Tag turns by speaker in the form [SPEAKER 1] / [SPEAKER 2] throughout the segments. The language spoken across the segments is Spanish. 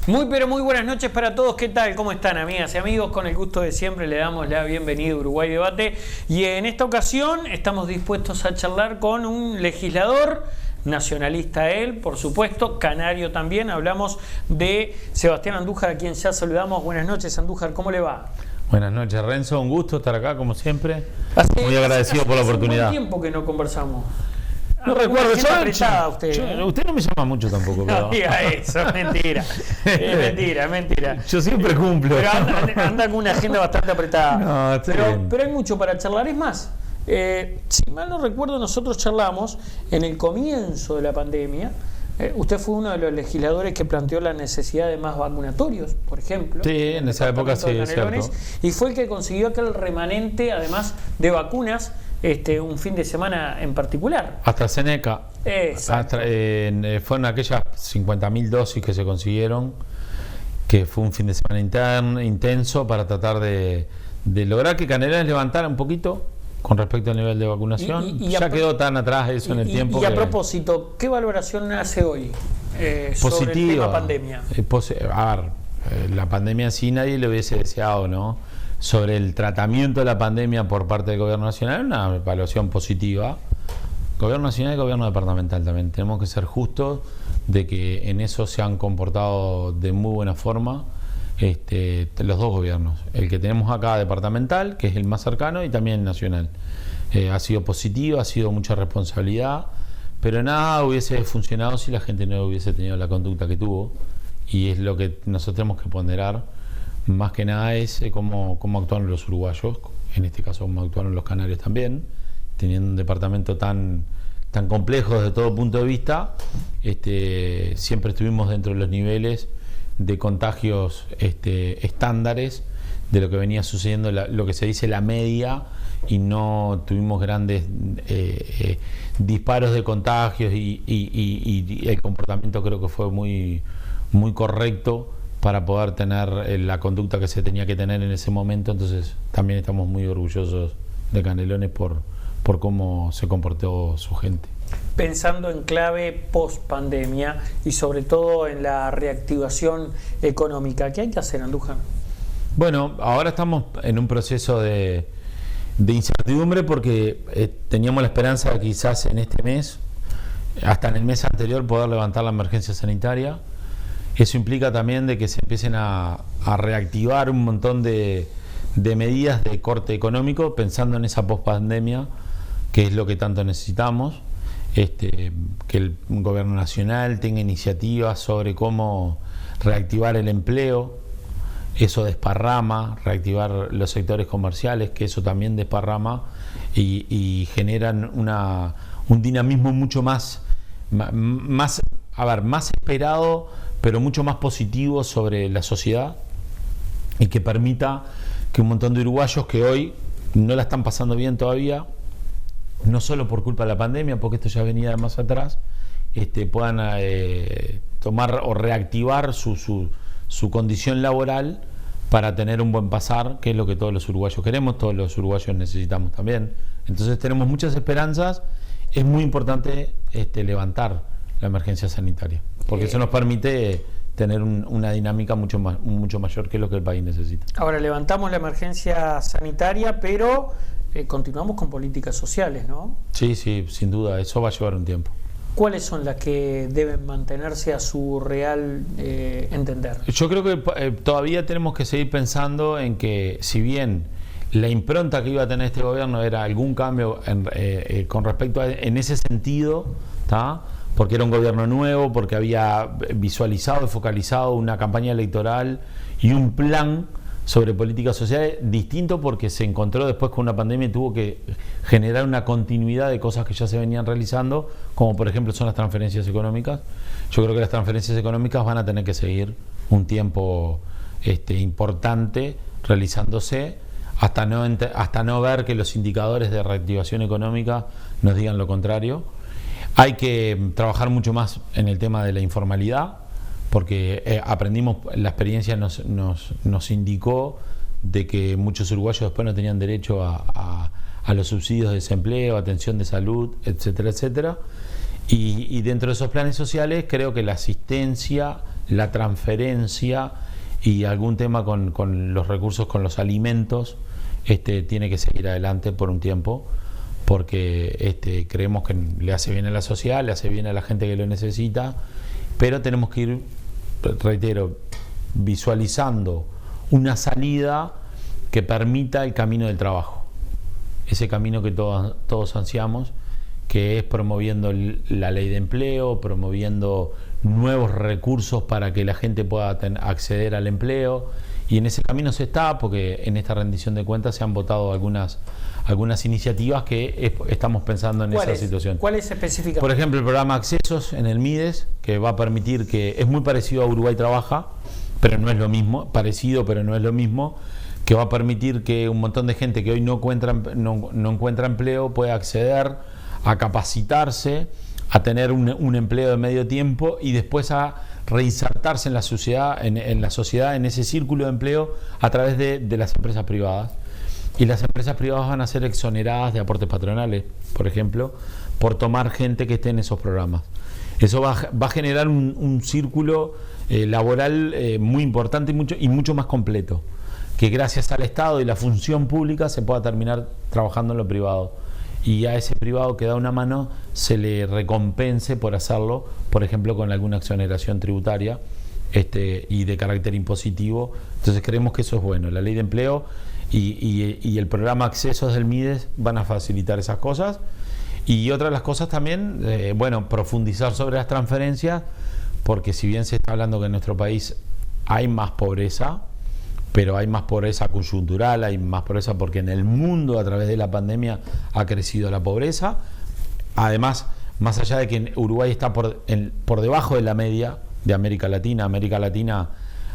[SPEAKER 1] Muy pero muy buenas noches para todos. ¿Qué tal? ¿Cómo están, amigas y amigos? Con el gusto de siempre le damos la bienvenida a Uruguay Debate y en esta ocasión estamos dispuestos a charlar con un legislador nacionalista, él, por supuesto, canario también. Hablamos de Sebastián Andújar, a quien ya saludamos. Buenas noches, Andújar, ¿cómo le va?
[SPEAKER 2] Buenas noches, Renzo, un gusto estar acá como siempre. Muy agradecido por la oportunidad.
[SPEAKER 1] Hace un tiempo que no conversamos.
[SPEAKER 2] No recuerdo,
[SPEAKER 1] usted
[SPEAKER 2] no me llama mucho tampoco.
[SPEAKER 1] No diga eso, mentira. Es mentira.
[SPEAKER 2] Yo siempre cumplo.
[SPEAKER 1] Pero anda con una agenda bastante apretada.
[SPEAKER 2] No,
[SPEAKER 1] pero hay mucho para charlar. Es más, si mal no recuerdo, nosotros charlamos en el comienzo de la pandemia. Usted fue uno de los legisladores que planteó la necesidad de más vacunatorios, por ejemplo.
[SPEAKER 2] Sí, en esa época sí, es cierto.
[SPEAKER 1] Y fue el que consiguió aquel remanente, además de vacunas, un fin de semana en particular.
[SPEAKER 2] AstraZeneca. Fueron aquellas 50.000 dosis que se consiguieron, que fue un fin de semana intenso para tratar de lograr que Canelones levantara un poquito con respecto al nivel de vacunación. Ya quedó tan atrás eso en el tiempo.
[SPEAKER 1] Y a propósito, ¿qué valoración hace hoy sobre el tema pandemia?
[SPEAKER 2] La pandemia en sí nadie lo hubiese deseado, ¿no? Sobre el tratamiento de la pandemia por parte del Gobierno Nacional, una evaluación positiva. Gobierno Nacional y Gobierno Departamental también. Tenemos que ser justos de que en eso se han comportado de muy buena forma los dos gobiernos. El que tenemos acá departamental, que es el más cercano, y también el nacional. Ha sido positivo, ha sido mucha responsabilidad, pero nada hubiese funcionado si la gente no hubiese tenido la conducta que tuvo, y es lo que nosotros tenemos que ponderar. Más que nada es cómo actuaron los uruguayos, en este caso cómo actuaron los canarios también, teniendo un departamento tan complejo desde todo punto de vista. Siempre estuvimos dentro de los niveles de contagios estándares de lo que venía sucediendo, lo que se dice la media, y no tuvimos grandes disparos de contagios, y el comportamiento creo que fue muy, muy correcto para poder tener la conducta que se tenía que tener en ese momento. Entonces también estamos muy orgullosos de Canelones por cómo se comportó su gente.
[SPEAKER 1] Pensando en clave post pandemia y sobre todo en la reactivación económica, ¿qué hay que hacer, Andújar?
[SPEAKER 2] Bueno, ahora estamos en un proceso de incertidumbre porque teníamos la esperanza de quizás en este mes, hasta en el mes anterior, poder levantar la emergencia sanitaria. Eso implica también de que se empiecen a reactivar un montón de medidas de corte económico, pensando en esa pospandemia, que es lo que tanto necesitamos. Que el gobierno nacional tenga iniciativas sobre cómo reactivar el empleo. Eso desparrama, reactivar los sectores comerciales, que eso también desparrama y generan un dinamismo mucho más esperado, pero mucho más positivo sobre la sociedad, y que permita que un montón de uruguayos que hoy no la están pasando bien todavía, no solo por culpa de la pandemia, porque esto ya venía de más atrás, puedan tomar o reactivar su condición laboral para tener un buen pasar, que es lo que todos los uruguayos queremos, todos los uruguayos necesitamos también. Entonces tenemos muchas esperanzas. Es muy importante levantar la emergencia sanitaria, porque eso nos permite tener una dinámica mucho mayor que lo que el país necesita.
[SPEAKER 1] Ahora, levantamos la emergencia sanitaria, pero continuamos con políticas sociales, ¿no?
[SPEAKER 2] Sí, sin duda, eso va a llevar un tiempo.
[SPEAKER 1] ¿Cuáles son las que deben mantenerse a su real entender?
[SPEAKER 2] Yo creo que todavía tenemos que seguir pensando en que, si bien la impronta que iba a tener este gobierno era algún cambio con respecto en ese sentido, ¿tá? Porque era un gobierno nuevo, porque había visualizado y focalizado una campaña electoral y un plan sobre políticas sociales distinto, porque se encontró después con una pandemia y tuvo que generar una continuidad de cosas que ya se venían realizando, como por ejemplo son las transferencias económicas. Yo creo que las transferencias económicas van a tener que seguir un tiempo importante realizándose, hasta no ver que los indicadores de reactivación económica nos digan lo contrario. Hay que trabajar mucho más en el tema de la informalidad, porque aprendimos, la experiencia nos indicó de que muchos uruguayos después no tenían derecho a los subsidios de desempleo, atención de salud, etcétera, etcétera. Y dentro de esos planes sociales creo que la asistencia la transferencia y algún tema con los recursos, con los alimentos, tiene que seguir adelante por un tiempo, porque creemos que le hace bien a la sociedad, le hace bien a la gente que lo necesita, pero tenemos que ir, reitero, visualizando una salida que permita el camino del trabajo, ese camino que todos ansiamos, que es promoviendo la ley de empleo, promoviendo nuevos recursos para que la gente pueda acceder al empleo, y en ese camino se está, porque en esta rendición de cuentas se han votado algunas iniciativas que estamos pensando en esa situación.
[SPEAKER 1] ¿Cuáles específicamente?
[SPEAKER 2] Por ejemplo, el programa Accesos en el MIDES, que va a permitir que, es muy parecido a Uruguay Trabaja, pero no es lo mismo, parecido pero no es lo mismo, que va a permitir que un montón de gente que hoy no encuentra empleo pueda acceder a capacitarse, a tener un empleo de medio tiempo y después a reinsertarse en la sociedad, en ese círculo de empleo a través de las empresas privadas. Y las empresas privadas van a ser exoneradas de aportes patronales, por ejemplo, por tomar gente que esté en esos programas. Eso va a generar un círculo laboral muy importante y mucho más completo, que gracias al Estado y la función pública se pueda terminar trabajando en lo privado. Y a ese privado que da una mano se le recompense por hacerlo, por ejemplo, con alguna exoneración tributaria y de carácter impositivo. Entonces creemos que eso es bueno. La ley de empleo y el programa Accesos del MIDES van a facilitar esas cosas. Y otra de las cosas también, profundizar sobre las transferencias, porque si bien se está hablando que en nuestro país hay más pobreza, pero hay más pobreza coyuntural, hay más pobreza porque en el mundo a través de la pandemia ha crecido la pobreza. Además, más allá de que Uruguay está por debajo de la media de América Latina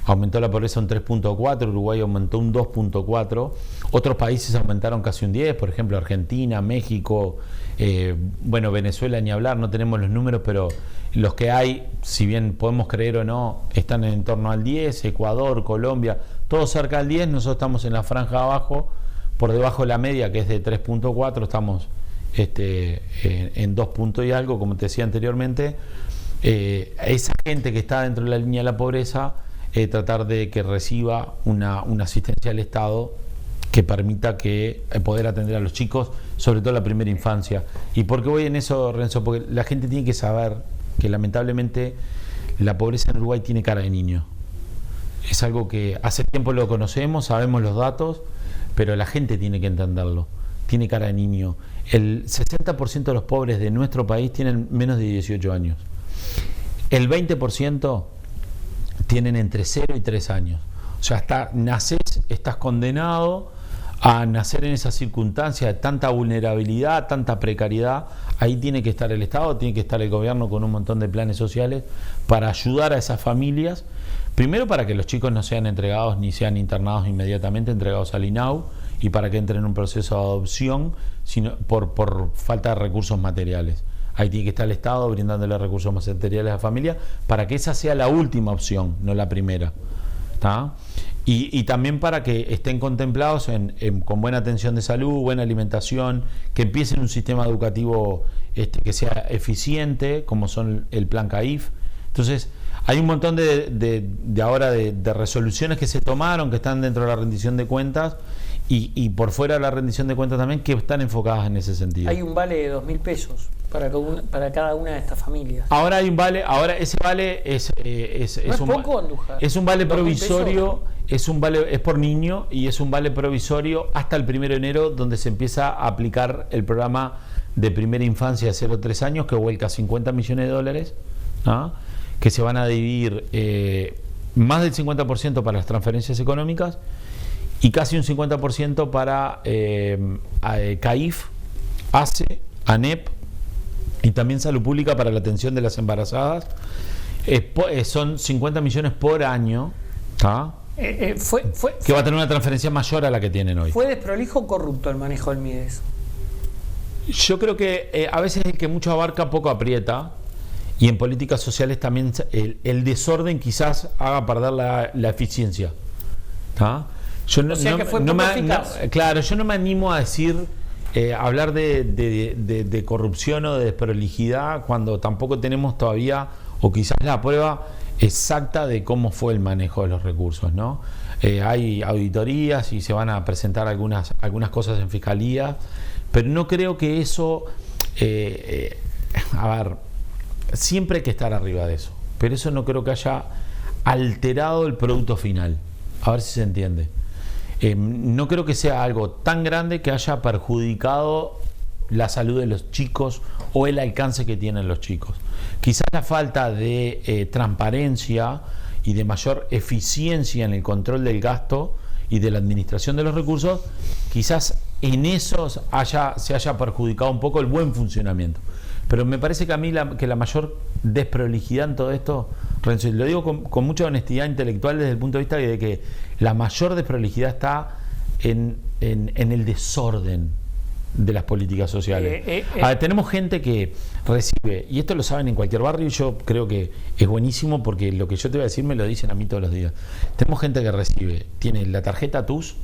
[SPEAKER 2] aumentó la pobreza un 3.4, Uruguay aumentó un 2.4, otros países aumentaron casi un 10, por ejemplo Argentina, México, Venezuela ni hablar, no tenemos los números, pero los que hay, si bien podemos creer o no, están en torno al 10, Ecuador, Colombia, todos cerca del 10, nosotros estamos en la franja abajo, por debajo de la media, que es de 3.4, estamos en 2 puntos y algo, como te decía anteriormente. Esa gente que está dentro de la línea de la pobreza, tratar de que reciba una asistencia del Estado que permita que poder atender a los chicos, sobre todo la primera infancia. ¿Y por qué voy en eso, Renzo? Porque la gente tiene que saber que lamentablemente la pobreza en Uruguay tiene cara de niño. Es algo que hace tiempo lo conocemos, sabemos los datos, pero la gente tiene que entenderlo. Tiene cara de niño. El 60% de los pobres de nuestro país tienen menos de 18 años. El 20% tienen entre 0 y 3 años. O sea, estás condenado a nacer en esa circunstancia de tanta vulnerabilidad, tanta precariedad. Ahí tiene que estar el Estado, tiene que estar el gobierno con un montón de planes sociales para ayudar a esas familias. Primero, para que los chicos no sean entregados ni sean internados inmediatamente, entregados al INAU, y para que entren en un proceso de adopción sino por falta de recursos materiales. Ahí tiene que estar el Estado brindándole recursos materiales a la familia para que esa sea la última opción, no la primera. ¿Tá? Y también para que estén contemplados con buena atención de salud, buena alimentación, que empiecen un sistema educativo que sea eficiente, como son el plan CAIF. Entonces, hay un montón de resoluciones que se tomaron, que están dentro de la rendición de cuentas y por fuera de la rendición de cuentas también, que están enfocadas en ese sentido.
[SPEAKER 1] Hay un vale de 2.000 pesos para cada una de estas familias.
[SPEAKER 2] Ahora hay un vale, ese vale es un vale provisorio, es por niño y es un vale provisorio hasta el 1 de enero, donde se empieza a aplicar el programa de primera infancia de 0 a 3 años, que vuelca $50 millones, ¿no? Que se van a dividir más del 50% para las transferencias económicas y casi un 50% para CAIF, ACE, ANEP y también Salud Pública para la atención de las embarazadas. Son 50 millones por año, ¿tá? Que va a tener una transferencia mayor a la que tienen hoy.
[SPEAKER 1] ¿Fue desprolijo o corrupto el manejo del MIDES?
[SPEAKER 2] Yo creo que a veces el que mucho abarca poco aprieta, y en políticas sociales también el desorden quizás haga perder la eficiencia. ¿Tá? Yo no me animo a decir, hablar de corrupción o de desprolijidad cuando tampoco tenemos todavía, o quizás la prueba exacta de cómo fue el manejo de los recursos, ¿no? Hay auditorías y se van a presentar algunas cosas en fiscalía, pero no creo que eso, a ver, siempre hay que estar arriba de eso, pero eso no creo que haya alterado el producto final. A ver si se entiende. No creo que sea algo tan grande que haya perjudicado la salud de los chicos o el alcance que tienen los chicos. Quizás la falta de transparencia y de mayor eficiencia en el control del gasto y de la administración de los recursos, quizás en eso se haya perjudicado un poco el buen funcionamiento. Pero me parece que a mí la mayor desprolijidad en todo esto, Renzo, y lo digo con mucha honestidad intelectual desde el punto de vista de que la mayor desprolijidad está en el desorden de las políticas sociales. A ver, tenemos gente que recibe, y esto lo saben en cualquier barrio, y yo creo que es buenísimo porque lo que yo te voy a decir me lo dicen a mí todos los días. Tenemos gente que recibe, tiene la tarjeta TUS,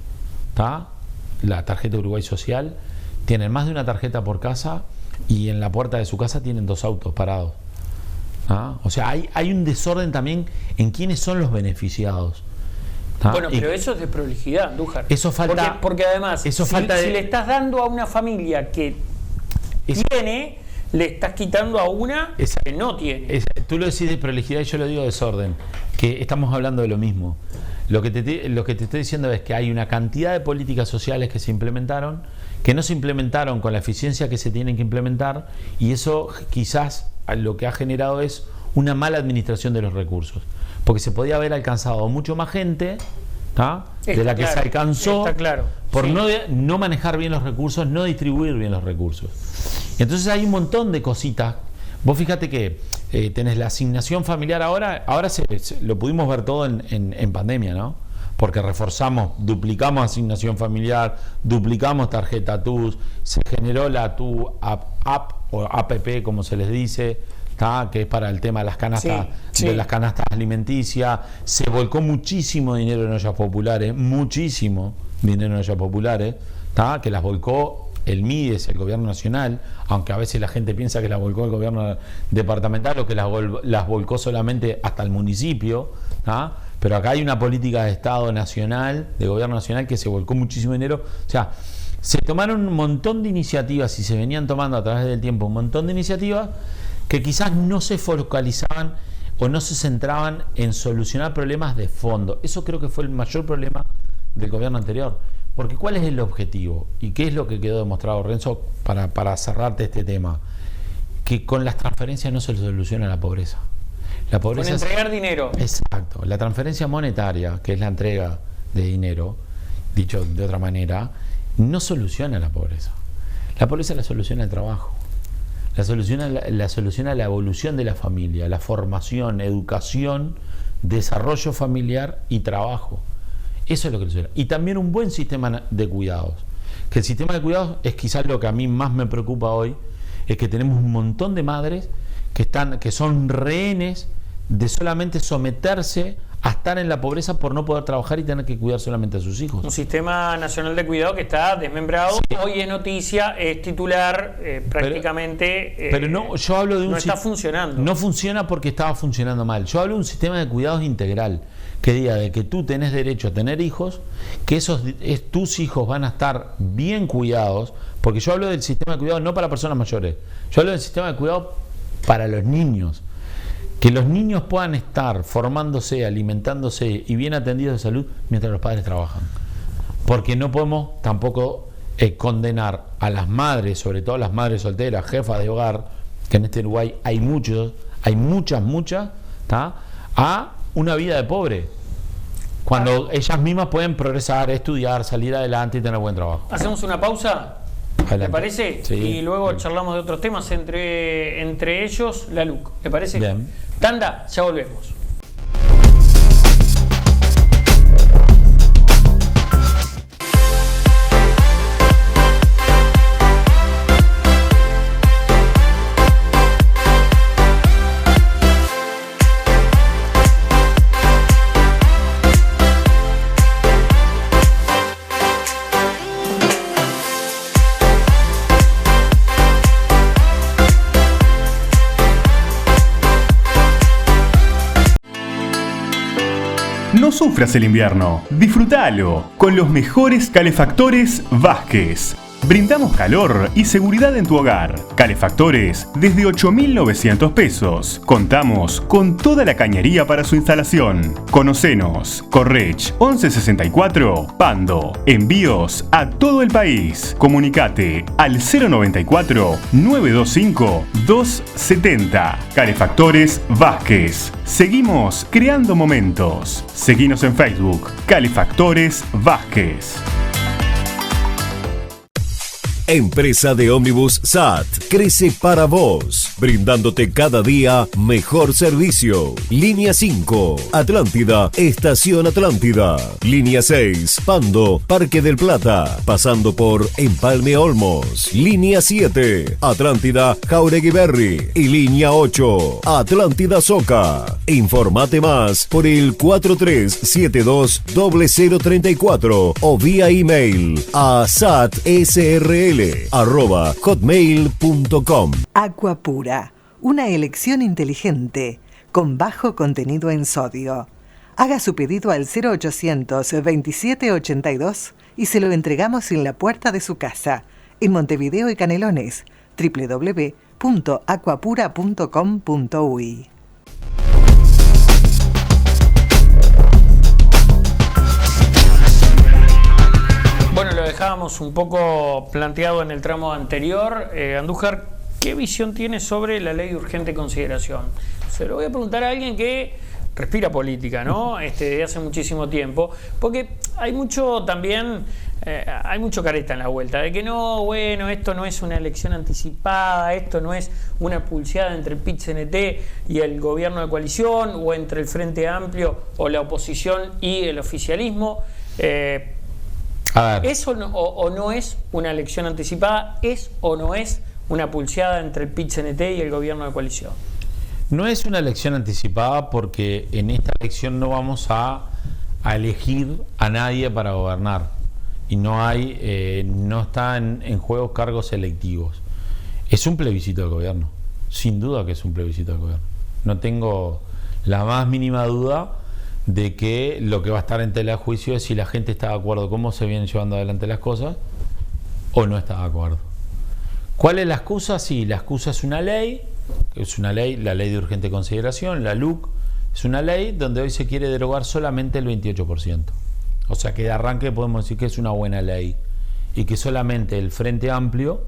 [SPEAKER 2] ¿tá? La tarjeta Uruguay Social, tienen más de una tarjeta por casa y en la puerta de su casa tienen 2 autos parados. ¿Ah? O sea, hay un desorden también en quiénes son los beneficiados. ¿Ah?
[SPEAKER 1] Bueno, pero eso es de prolijidad, Andújar.
[SPEAKER 2] Eso falta.
[SPEAKER 1] Porque además, si le estás dando a una familia que tiene, le estás quitando a una que no tiene.
[SPEAKER 2] Tú lo decís de prolijidad y yo lo digo de desorden, que estamos hablando de lo mismo. Lo que te estoy diciendo es que hay una cantidad de políticas sociales que se implementaron, que no se implementaron con la eficiencia que se tienen que implementar, y eso quizás lo que ha generado es una mala administración de los recursos, porque se podía haber alcanzado mucho más gente, ¿tá? de la que se alcanzó, por no manejar bien los recursos, no distribuir bien los recursos. Entonces hay un montón de cositas. Vos fíjate que tenés la asignación familiar ahora lo pudimos ver todo en pandemia, ¿no? Porque duplicamos asignación familiar, duplicamos tarjeta TUS, se generó la TU app o APP, como se les dice, ¿tá? Que es para el tema de las canastas, de las canastas alimenticias. Se volcó muchísimo dinero en ollas populares, muchísimo dinero en ollas populares, ¿tá? Que las volcó el MIDES, el gobierno nacional, aunque a veces la gente piensa que las volcó el gobierno departamental o que las volcó solamente hasta el municipio, ¿tá? Pero acá hay una política de Estado nacional, de gobierno nacional, que se volcó muchísimo dinero. O sea, se tomaron un montón de iniciativas y se venían tomando a través del tiempo un montón de iniciativas que quizás no se focalizaban o no se centraban en solucionar problemas de fondo. Eso creo que fue el mayor problema del gobierno anterior. Porque ¿cuál es el objetivo? ¿Y qué es lo que quedó demostrado, Renzo, para cerrarte este tema? Que con las transferencias no se soluciona la pobreza. La pobreza
[SPEAKER 1] con entregar dinero.
[SPEAKER 2] Exacto. La transferencia monetaria, que es la entrega de dinero, dicho de otra manera, no soluciona la pobreza. La pobreza la soluciona el trabajo. La soluciona la evolución de la familia, la formación, educación, desarrollo familiar y trabajo. Eso es lo que soluciona. Y también un buen sistema de cuidados. Que el sistema de cuidados es quizás lo que a mí más me preocupa hoy, es que tenemos un montón de madres que son rehenes de solamente someterse a estar en la pobreza por no poder trabajar y tener que cuidar solamente a sus hijos.
[SPEAKER 1] Un sistema nacional de cuidado que está desmembrado. Sí. Hoy es noticia, es titular, prácticamente.
[SPEAKER 2] Pero no, yo hablo de
[SPEAKER 1] no está funcionando.
[SPEAKER 2] No funciona porque estaba funcionando mal. Yo hablo de un sistema de cuidados integral que diga de que tú tenés derecho a tener hijos, que tus hijos van a estar bien cuidados, porque yo hablo del sistema de cuidado no para personas mayores, yo hablo del sistema de cuidado para los niños. Que los niños puedan estar formándose, alimentándose y bien atendidos de salud mientras los padres trabajan. Porque no podemos tampoco condenar a las madres, sobre todo las madres solteras, jefas de hogar, que en este Uruguay hay muchas, ¿tá? A una vida de pobre. Cuando ellas mismas pueden progresar, estudiar, salir adelante y tener buen trabajo.
[SPEAKER 1] ¿Hacemos una pausa? ¿Te parece?
[SPEAKER 2] Sí.
[SPEAKER 1] Y luego charlamos de otros temas, entre ellos la LUC. ¿Te parece?
[SPEAKER 2] Bien.
[SPEAKER 1] Tanda, ya volvemos.
[SPEAKER 3] No sufras el invierno, disfrútalo con los mejores calefactores Vázquez. Brindamos calor y seguridad en tu hogar. Calefactores desde 8.900 pesos. Contamos con toda la cañería para su instalación. Conocenos. Correch 1164 Pando. Envíos a todo el país. Comunicate al 094 925 270. Calefactores Vázquez. Seguimos creando momentos. Seguinos en Facebook. Calefactores Vázquez.
[SPEAKER 4] Empresa de ómnibus SAT crece para vos, brindándote cada día mejor servicio. Línea 5, Atlántida, Estación Atlántida. Línea 6, Pando, Parque del Plata, pasando por Empalme Olmos. Línea 7, Atlántida, Jauregui Berry. Y línea 8, Atlántida Soca. Informate más por el 4372-0034 o vía email a satsrl@hotmail.com.
[SPEAKER 5] Aqua Pura, una elección inteligente con bajo contenido en sodio. Haga su pedido al 0800 2782 y se lo entregamos en la puerta de su casa, en Montevideo y Canelones. www.aquapura.com.uy.
[SPEAKER 1] Bueno, lo dejábamos un poco planteado en el tramo anterior. Andújar, ¿qué visión tiene sobre la ley de urgente consideración? Se lo voy a preguntar a alguien que respira política, ¿no? De hace muchísimo tiempo, porque hay mucho también, hay mucho careta en la vuelta, de que no, bueno, esto no es una elección anticipada, esto no es una pulseada entre el PIT-CNT y el gobierno de coalición, o entre el Frente Amplio o la oposición y el oficialismo. ¿Es o no es una elección anticipada? ¿Es o no es una pulseada entre el PIT-CNT y el gobierno de coalición?
[SPEAKER 2] No es una elección anticipada porque en esta elección no vamos a elegir a nadie para gobernar y no están en juego cargos electivos. Es un plebiscito del gobierno, sin duda que es un plebiscito del gobierno. No tengo la más mínima duda de que lo que va a estar en tela de juicio es si la gente está de acuerdo cómo se vienen llevando adelante las cosas o no está de acuerdo. ¿Cuál es la excusa? Sí, la excusa es una ley, la ley de urgente consideración, la LUC, es una ley donde hoy se quiere derogar solamente el 28%. O sea que de arranque podemos decir que es una buena ley y que solamente el Frente Amplio,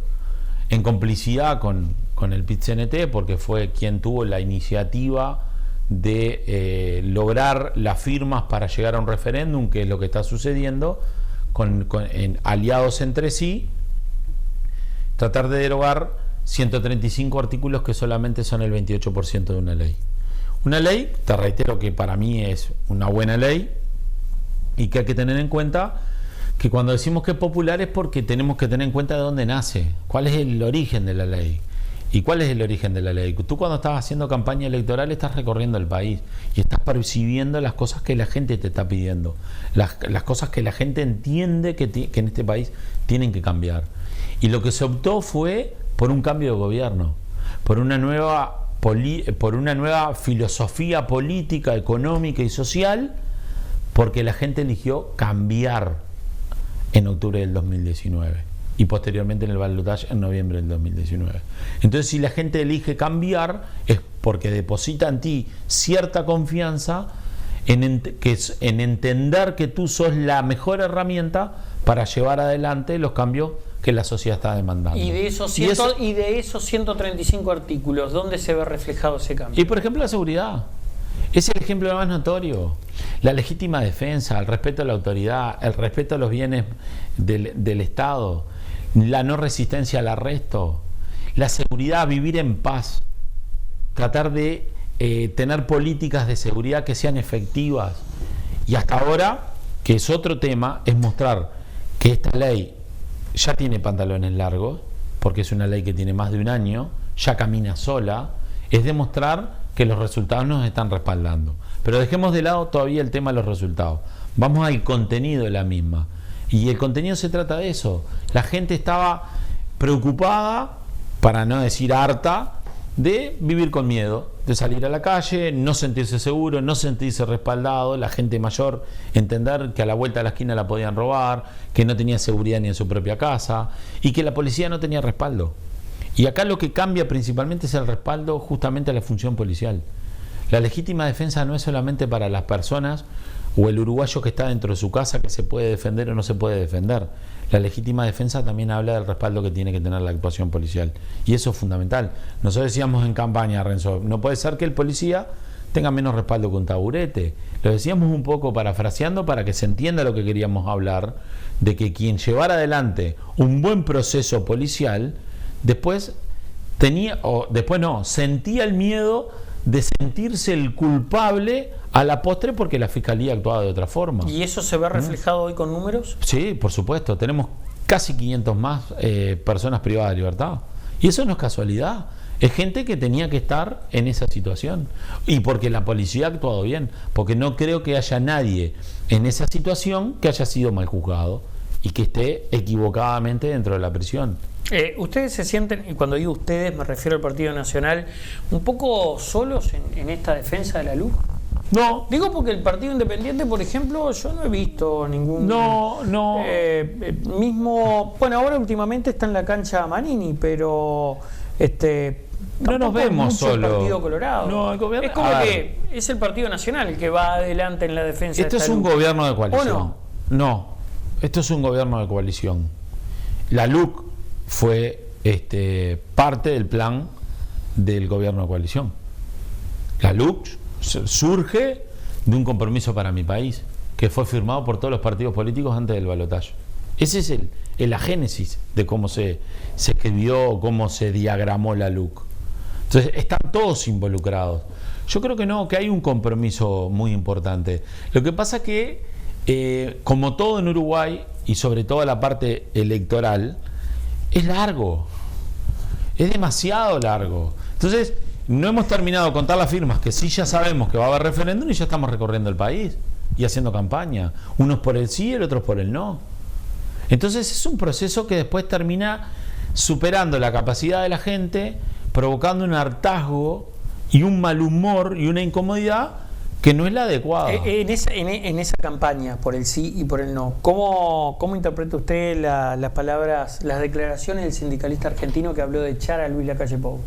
[SPEAKER 2] en complicidad con el PIT-CNT, porque fue quien tuvo la iniciativa de lograr las firmas para llegar a un referéndum, que es lo que está sucediendo, aliados entre sí, tratar de derogar 135 artículos que solamente son el 28% de una ley. Una ley, te reitero que para mí es una buena ley y que hay que tener en cuenta que cuando decimos que es popular es porque tenemos que tener en cuenta de dónde nace, cuál es el origen de la ley. ¿Y cuál es el origen de la ley? Tú cuando estás haciendo campaña electoral estás recorriendo el país y estás percibiendo las cosas que la gente te está pidiendo, las cosas que la gente entiende que en este país tienen que cambiar. Y lo que se optó fue por un cambio de gobierno, por una nueva filosofía política, económica y social, porque la gente eligió cambiar en octubre del 2019. Y posteriormente en el balotaje en noviembre del 2019. Entonces, si la gente elige cambiar, es porque deposita en ti cierta confianza en entender que tú sos la mejor herramienta para llevar adelante los cambios que la sociedad está demandando.
[SPEAKER 1] Y de esos 135 artículos, ¿dónde se ve reflejado ese cambio?
[SPEAKER 2] Y por ejemplo, la seguridad. Es el ejemplo más notorio. La legítima defensa, el respeto a la autoridad, el respeto a los bienes del Estado, la no resistencia al arresto, la seguridad, vivir en paz, tratar de tener políticas de seguridad que sean efectivas. Y hasta ahora, que es otro tema, es mostrar que esta ley ya tiene pantalones largos, porque es una ley que tiene más de un año, ya camina sola, es demostrar que los resultados nos están respaldando. Pero dejemos de lado todavía el tema de los resultados. Vamos al contenido de la misma. Y el contenido se trata de eso. La gente estaba preocupada, para no decir harta, de vivir con miedo, de salir a la calle, no sentirse seguro, no sentirse respaldado, la gente mayor entender que a la vuelta de la esquina la podían robar, que no tenía seguridad ni en su propia casa y que la policía no tenía respaldo. Y acá lo que cambia principalmente es el respaldo justamente a la función policial. La legítima defensa no es solamente para las personas o el uruguayo que está dentro de su casa que se puede defender o no se puede defender. La legítima defensa también habla del respaldo que tiene que tener la actuación policial. Y eso es fundamental. Nosotros decíamos en campaña, Renzo, no puede ser que el policía tenga menos respaldo que un taburete. Lo decíamos un poco parafraseando para que se entienda lo que queríamos hablar, de que quien llevara adelante un buen proceso policial, después sentía el miedo de sentirse el culpable a la postre porque la Fiscalía actuaba de otra forma.
[SPEAKER 1] ¿Y eso se ve reflejado hoy con números?
[SPEAKER 2] Sí, por supuesto. Tenemos casi 500 más personas privadas de libertad. Y eso no es casualidad. Es gente que tenía que estar en esa situación. Y porque la policía ha actuado bien. Porque no creo que haya nadie en esa situación que haya sido mal juzgado y que esté equivocadamente dentro de la prisión.
[SPEAKER 1] ¿Ustedes se sienten, y cuando digo ustedes me refiero al Partido Nacional, un poco solos en esta defensa de la LUC?
[SPEAKER 2] No.
[SPEAKER 1] Digo porque el Partido Independiente, por ejemplo, yo no he visto ningún...
[SPEAKER 2] No.
[SPEAKER 1] Mismo... Bueno, ahora últimamente está en la cancha Manini, pero...
[SPEAKER 2] no nos vemos
[SPEAKER 1] solo
[SPEAKER 2] solo.
[SPEAKER 1] El Partido Colorado.
[SPEAKER 2] No, el gobierno,
[SPEAKER 1] es como que es el Partido Nacional el que va adelante en la defensa.
[SPEAKER 2] Esto
[SPEAKER 1] de
[SPEAKER 2] es un
[SPEAKER 1] LUC.
[SPEAKER 2] gobierno de coalición.
[SPEAKER 1] ¿O no?
[SPEAKER 2] No, esto es un gobierno de coalición. La LUC fue parte del plan del gobierno de coalición. La LUC surge de un compromiso para mi país que fue firmado por todos los partidos políticos antes del balotaje. Ese es la génesis de cómo se escribió, cómo se diagramó la LUC. Entonces están todos involucrados. Yo creo que no, que hay un compromiso muy importante. Lo que pasa que como todo en Uruguay y sobre todo la parte electoral, es largo, es demasiado largo. Entonces no hemos terminado de contar las firmas, que sí ya sabemos que va a haber referéndum y ya estamos recorriendo el país y haciendo campaña, unos por el sí y el otros por el no. Entonces es un proceso que después termina superando la capacidad de la gente, provocando un hartazgo y un mal humor y una incomodidad que no es la adecuada.
[SPEAKER 1] En esa campaña por el sí y por el no, ¿cómo interpreta usted las palabras, las declaraciones del sindicalista argentino que habló de echar a Luis Lacalle Pou?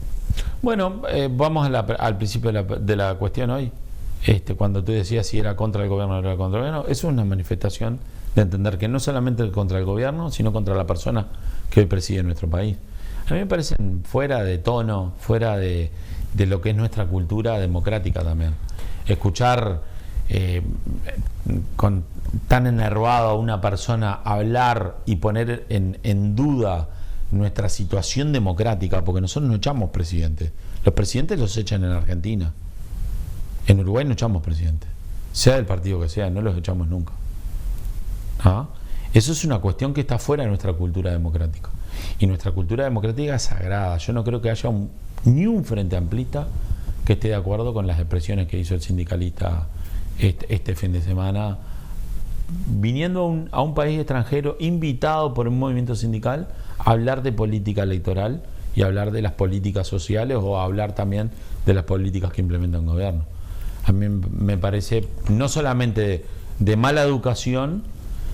[SPEAKER 2] Bueno, vamos al principio de la cuestión hoy. Cuando tú decías si era contra el gobierno o no era contra el gobierno, eso es una manifestación de entender que no solamente contra el gobierno, sino contra la persona que hoy preside nuestro país. A mí me parecen fuera de tono, fuera de lo que es nuestra cultura democrática también. Escuchar tan enervado a una persona hablar y poner en duda nuestra situación democrática, porque nosotros no echamos presidentes. Los presidentes los echan en Argentina. En Uruguay no echamos presidentes. Sea del partido que sea, no los echamos nunca. ¿Ah? Eso es una cuestión que está fuera de nuestra cultura democrática. Y nuestra cultura democrática es sagrada. Yo no creo que haya ni un frente amplista que esté de acuerdo con las expresiones que hizo el sindicalista este fin de semana, viniendo a un país extranjero, invitado por un movimiento sindical a hablar de política electoral y hablar de las políticas sociales o a hablar también de las políticas que implementa un gobierno. A mí me parece no solamente de mala educación,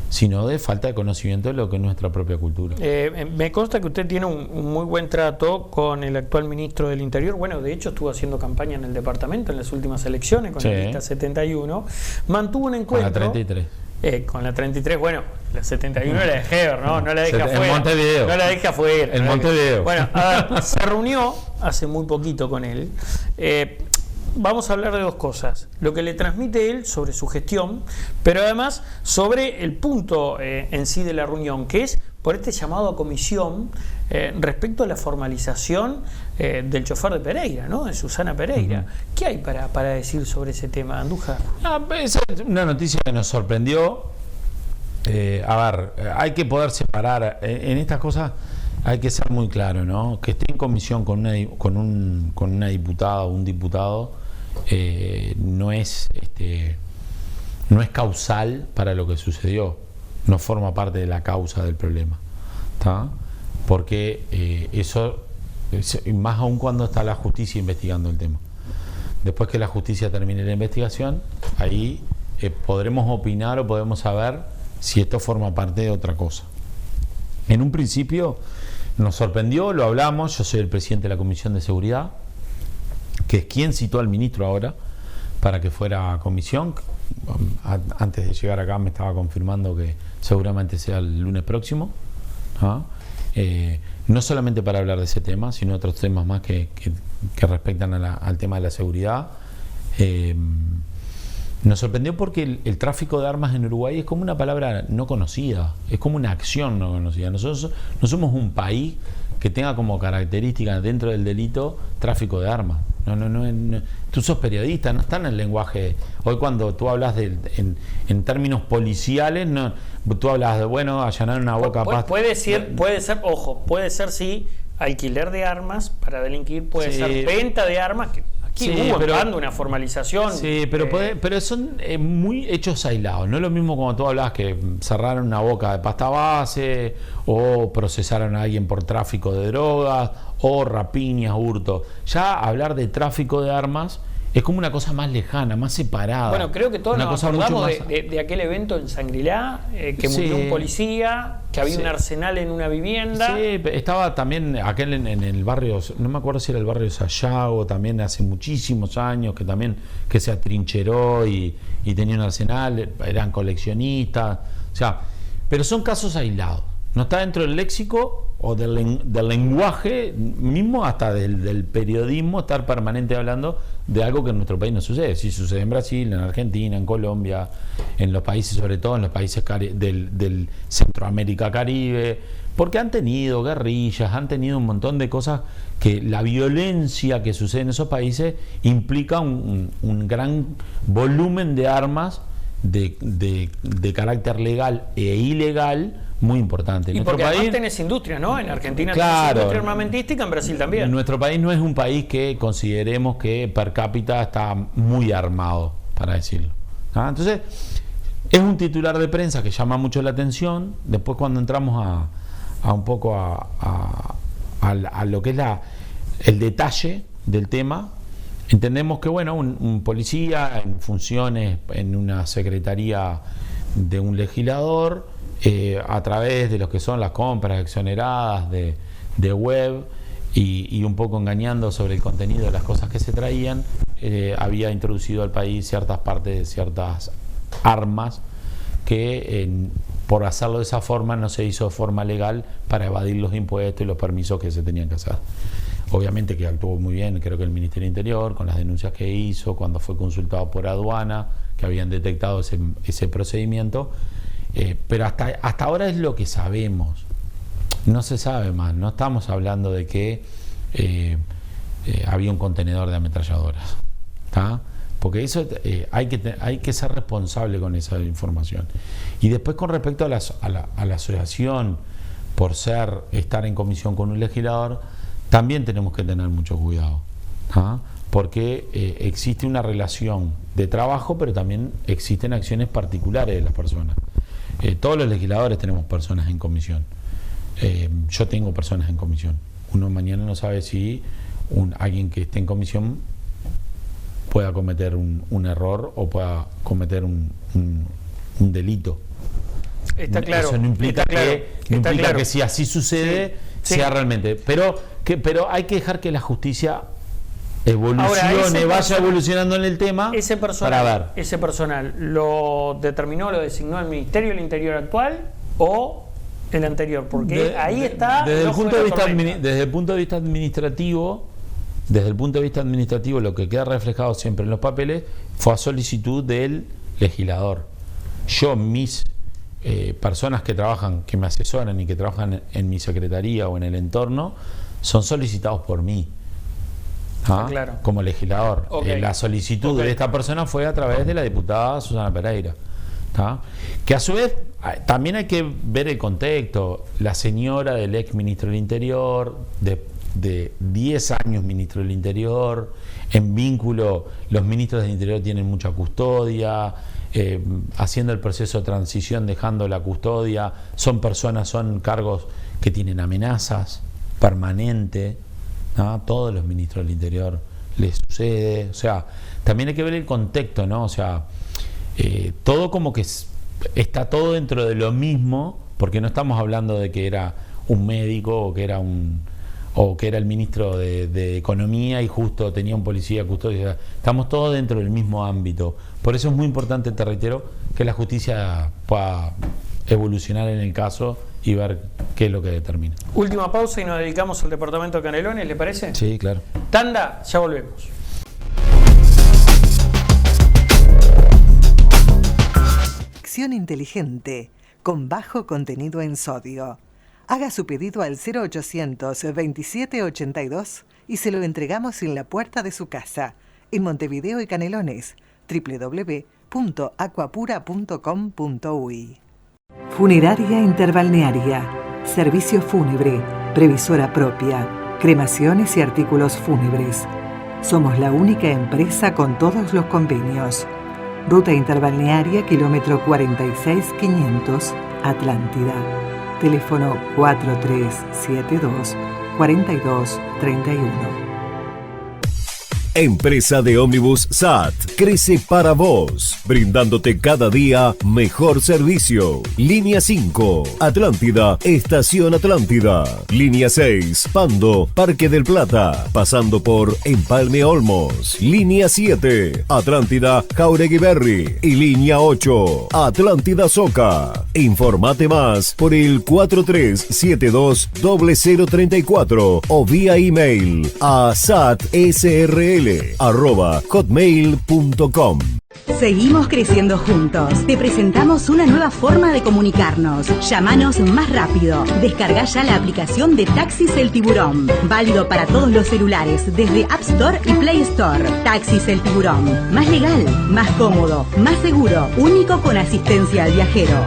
[SPEAKER 2] sino de falta de conocimiento de lo que es nuestra propia cultura.
[SPEAKER 1] Me consta que usted tiene un muy buen trato con el actual ministro del Interior. Bueno, de hecho estuvo haciendo campaña en el departamento en las últimas elecciones con la lista 71. Mantuvo un encuentro.
[SPEAKER 2] Con la 33.
[SPEAKER 1] Con la 33, bueno, la 71 era de Heber, ¿no? No la deja afuera.
[SPEAKER 2] En Montevideo.
[SPEAKER 1] No la deja afuera.
[SPEAKER 2] En Montevideo.
[SPEAKER 1] Bueno, a ver, se reunió hace muy poquito con él. Vamos a hablar de dos cosas. Lo que le transmite él sobre su gestión, pero además sobre el punto en sí de la reunión, que es por este llamado a comisión respecto a la formalización del chofer de Pereira, ¿no? De Susana Pereira. ¿Qué hay para decir sobre ese tema, Andújar?
[SPEAKER 2] Es una noticia que nos sorprendió. A ver, hay que poder separar. En estas cosas hay que ser muy claro, ¿no? Que esté en comisión con una diputada o un diputado no es causal para lo que sucedió, no forma parte de la causa del problema, ¿tá? Porque eso Y más aún cuando está la justicia investigando el tema. Después que la justicia termine la investigación, ahí podremos opinar o podemos saber si esto forma parte de otra cosa. En un principio nos sorprendió, lo hablamos, yo soy el presidente de la Comisión de Seguridad, que es quien citó al ministro ahora para que fuera a comisión. Antes de llegar acá me estaba confirmando que seguramente sea el lunes próximo, ¿ah? No solamente para hablar de ese tema, sino otros temas más que respectan al tema de la seguridad. Nos sorprendió porque el tráfico de armas en Uruguay es como una palabra no conocida, es como una acción no conocida. Nosotros no somos un país que tenga como característica dentro del delito tráfico de armas. No, tú sos periodista, no está en el lenguaje. Hoy cuando tú hablas en términos policiales, no, tú hablas de, bueno, allanar una boca.
[SPEAKER 1] Puede ser, ojo, puede ser sí, alquiler de armas para delinquir, puede ser venta de armas, que aquí hubo una formalización.
[SPEAKER 2] Sí, pero son muy hechos aislados. No es lo mismo como tú hablabas que cerraron una boca de pasta base o procesaron a alguien por tráfico de drogas o rapiñas, hurto. Ya hablar de tráfico de armas es como una cosa más lejana, más separada.
[SPEAKER 1] Bueno, creo que todos nos acordamos de aquel evento en Shangri-La, que murió un policía, que había un arsenal en una vivienda.
[SPEAKER 2] Sí, estaba también aquel en el barrio, no me acuerdo si era el barrio de Sayago, también hace muchísimos años, que se atrincheró y tenía un arsenal, eran coleccionistas, o sea, pero son casos aislados. No está dentro del léxico o del lenguaje mismo, hasta del periodismo, estar permanente hablando de algo que en nuestro país no sucede. Sí sucede en Brasil, en Argentina, en Colombia, en los países, sobre todo en los países del Centroamérica, Caribe, porque han tenido guerrillas, han tenido un montón de cosas que la violencia que sucede en esos países implica un gran volumen de armas de carácter legal e ilegal muy importante.
[SPEAKER 1] Y porque además tenés industria, ¿no? En Argentina tenés industria armamentística, en Brasil también.
[SPEAKER 2] Nuestro país no es un país que consideremos que per cápita está muy armado, para decirlo. ¿Ah? Entonces, es un titular de prensa que llama mucho la atención. Después, cuando entramos a un poco a lo que es el detalle del tema, entendemos que, bueno, un policía en funciones en una secretaría de un legislador, a través de lo que son las compras exoneradas de web y un poco engañando sobre el contenido de las cosas que se traían, había introducido al país ciertas partes de ciertas armas que por hacerlo de esa forma no se hizo de forma legal para evadir los impuestos y los permisos que se tenían que hacer. Obviamente que actuó muy bien, creo que el Ministerio del Interior, con las denuncias que hizo, cuando fue consultado por aduana, que habían detectado ese procedimiento. Pero hasta ahora es lo que sabemos, no se sabe más. No estamos hablando de que había un contenedor de ametralladoras, ¿tá? Porque eso hay que ser responsable con esa información. Y después, con respecto a la asociación por estar en comisión con un legislador, también tenemos que tener mucho cuidado, ¿tá? Porque existe una relación de trabajo, pero también existen acciones particulares de las personas. Todos los legisladores tenemos personas en comisión. Yo tengo personas en comisión. Uno mañana no sabe si alguien que esté en comisión pueda cometer un error o pueda cometer un delito.
[SPEAKER 1] Está claro.
[SPEAKER 2] Eso no implica, que si así sucede, sea realmente. Pero hay que dejar que la justicia evolucione, vaya evolucionando en el tema.
[SPEAKER 1] Ese personal lo determinó, lo designó el Ministerio del Interior actual o el anterior, porque ahí está.
[SPEAKER 2] Desde el punto de vista administrativo, lo que queda reflejado siempre en los papeles fue a solicitud del legislador. Yo, mis personas que me asesoran y que trabajan en mi secretaría o en el entorno, son solicitados por mí. Claro. Como legislador. La solicitud de esta persona fue a través de la diputada Susana Pereira, que a su vez también hay que ver el contexto. La señora del ex ministro del Interior, de 10 años ministro del Interior, en vínculo, los ministros del Interior tienen mucha custodia, haciendo el proceso de transición, dejando la custodia, son cargos que tienen amenazas permanentes, ¿no? Todos los ministros del Interior les sucede. O sea, también hay que ver el contexto, ¿no? O sea, todo como que está todo dentro de lo mismo, porque no estamos hablando de que era un médico o que era el ministro de Economía y justo tenía un policía custodio. Estamos todos dentro del mismo ámbito. Por eso es muy importante, te reitero, que la justicia pueda evolucionar en el caso y ver qué es lo que determina.
[SPEAKER 1] Última pausa y nos dedicamos al departamento de Canelones, ¿le parece?
[SPEAKER 2] Sí, claro.
[SPEAKER 1] Tanda, ya volvemos.
[SPEAKER 5] Acción inteligente, con bajo contenido en sodio. Haga su pedido al 0800 2782 y se lo entregamos en la puerta de su casa, en Montevideo y Canelones, www.aquapura.com.uy. Funeraria Interbalnearia, servicio fúnebre, previsora propia, cremaciones y artículos fúnebres. Somos la única empresa con todos los convenios. Ruta Interbalnearia, kilómetro 46500, Atlántida. Teléfono 4372-4231.
[SPEAKER 4] Empresa de ómnibus SAT crece para vos, brindándote cada día mejor servicio. Línea 5, Atlántida, Estación Atlántida. Línea 6, Pando, Parque del Plata, pasando por Empalme Olmos. Línea 7, Atlántida, Jauregui Berry. Y línea 8, Atlántida Soca. Informate más por el 4372-0034 o vía email a satsrl@hotmail.com.
[SPEAKER 6] Seguimos creciendo juntos. Te presentamos una nueva forma de comunicarnos. Llámanos más rápido. Descarga ya la aplicación de Taxis El Tiburón. Válido para todos los celulares, desde App Store y Play Store. Taxis El Tiburón. Más legal, más cómodo, más seguro. Único con asistencia al viajero.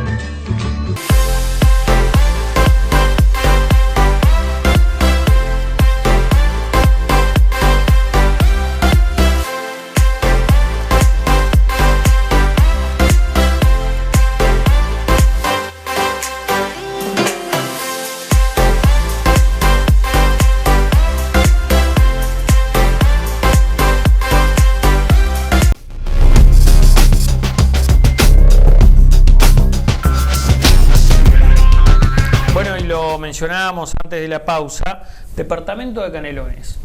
[SPEAKER 1] Mencionábamos antes de la pausa, departamento de Canelones.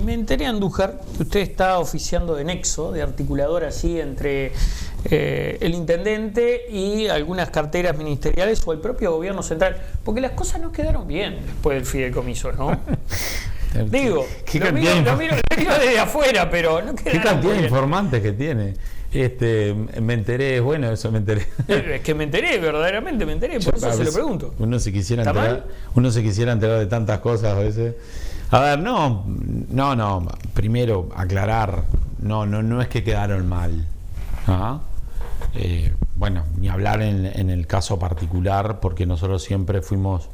[SPEAKER 1] Me enteré, Andújar, que usted está oficiando de nexo, de articulador así entre el intendente y algunas carteras ministeriales o el propio gobierno central, porque las cosas no quedaron bien después del fideicomiso, ¿no? Digo, lo miro desde afuera, pero no quedaron.
[SPEAKER 2] ¿Qué cantidad de informantes que tiene? Me enteré, bueno, eso me enteré.
[SPEAKER 1] Es que me enteré, verdaderamente me enteré, por eso se lo pregunto.
[SPEAKER 2] Uno se quisiera enterar de tantas cosas a veces. A ver, no, primero aclarar, no es que quedaron mal. Bueno, ni hablar en el caso particular, porque nosotros siempre fuimos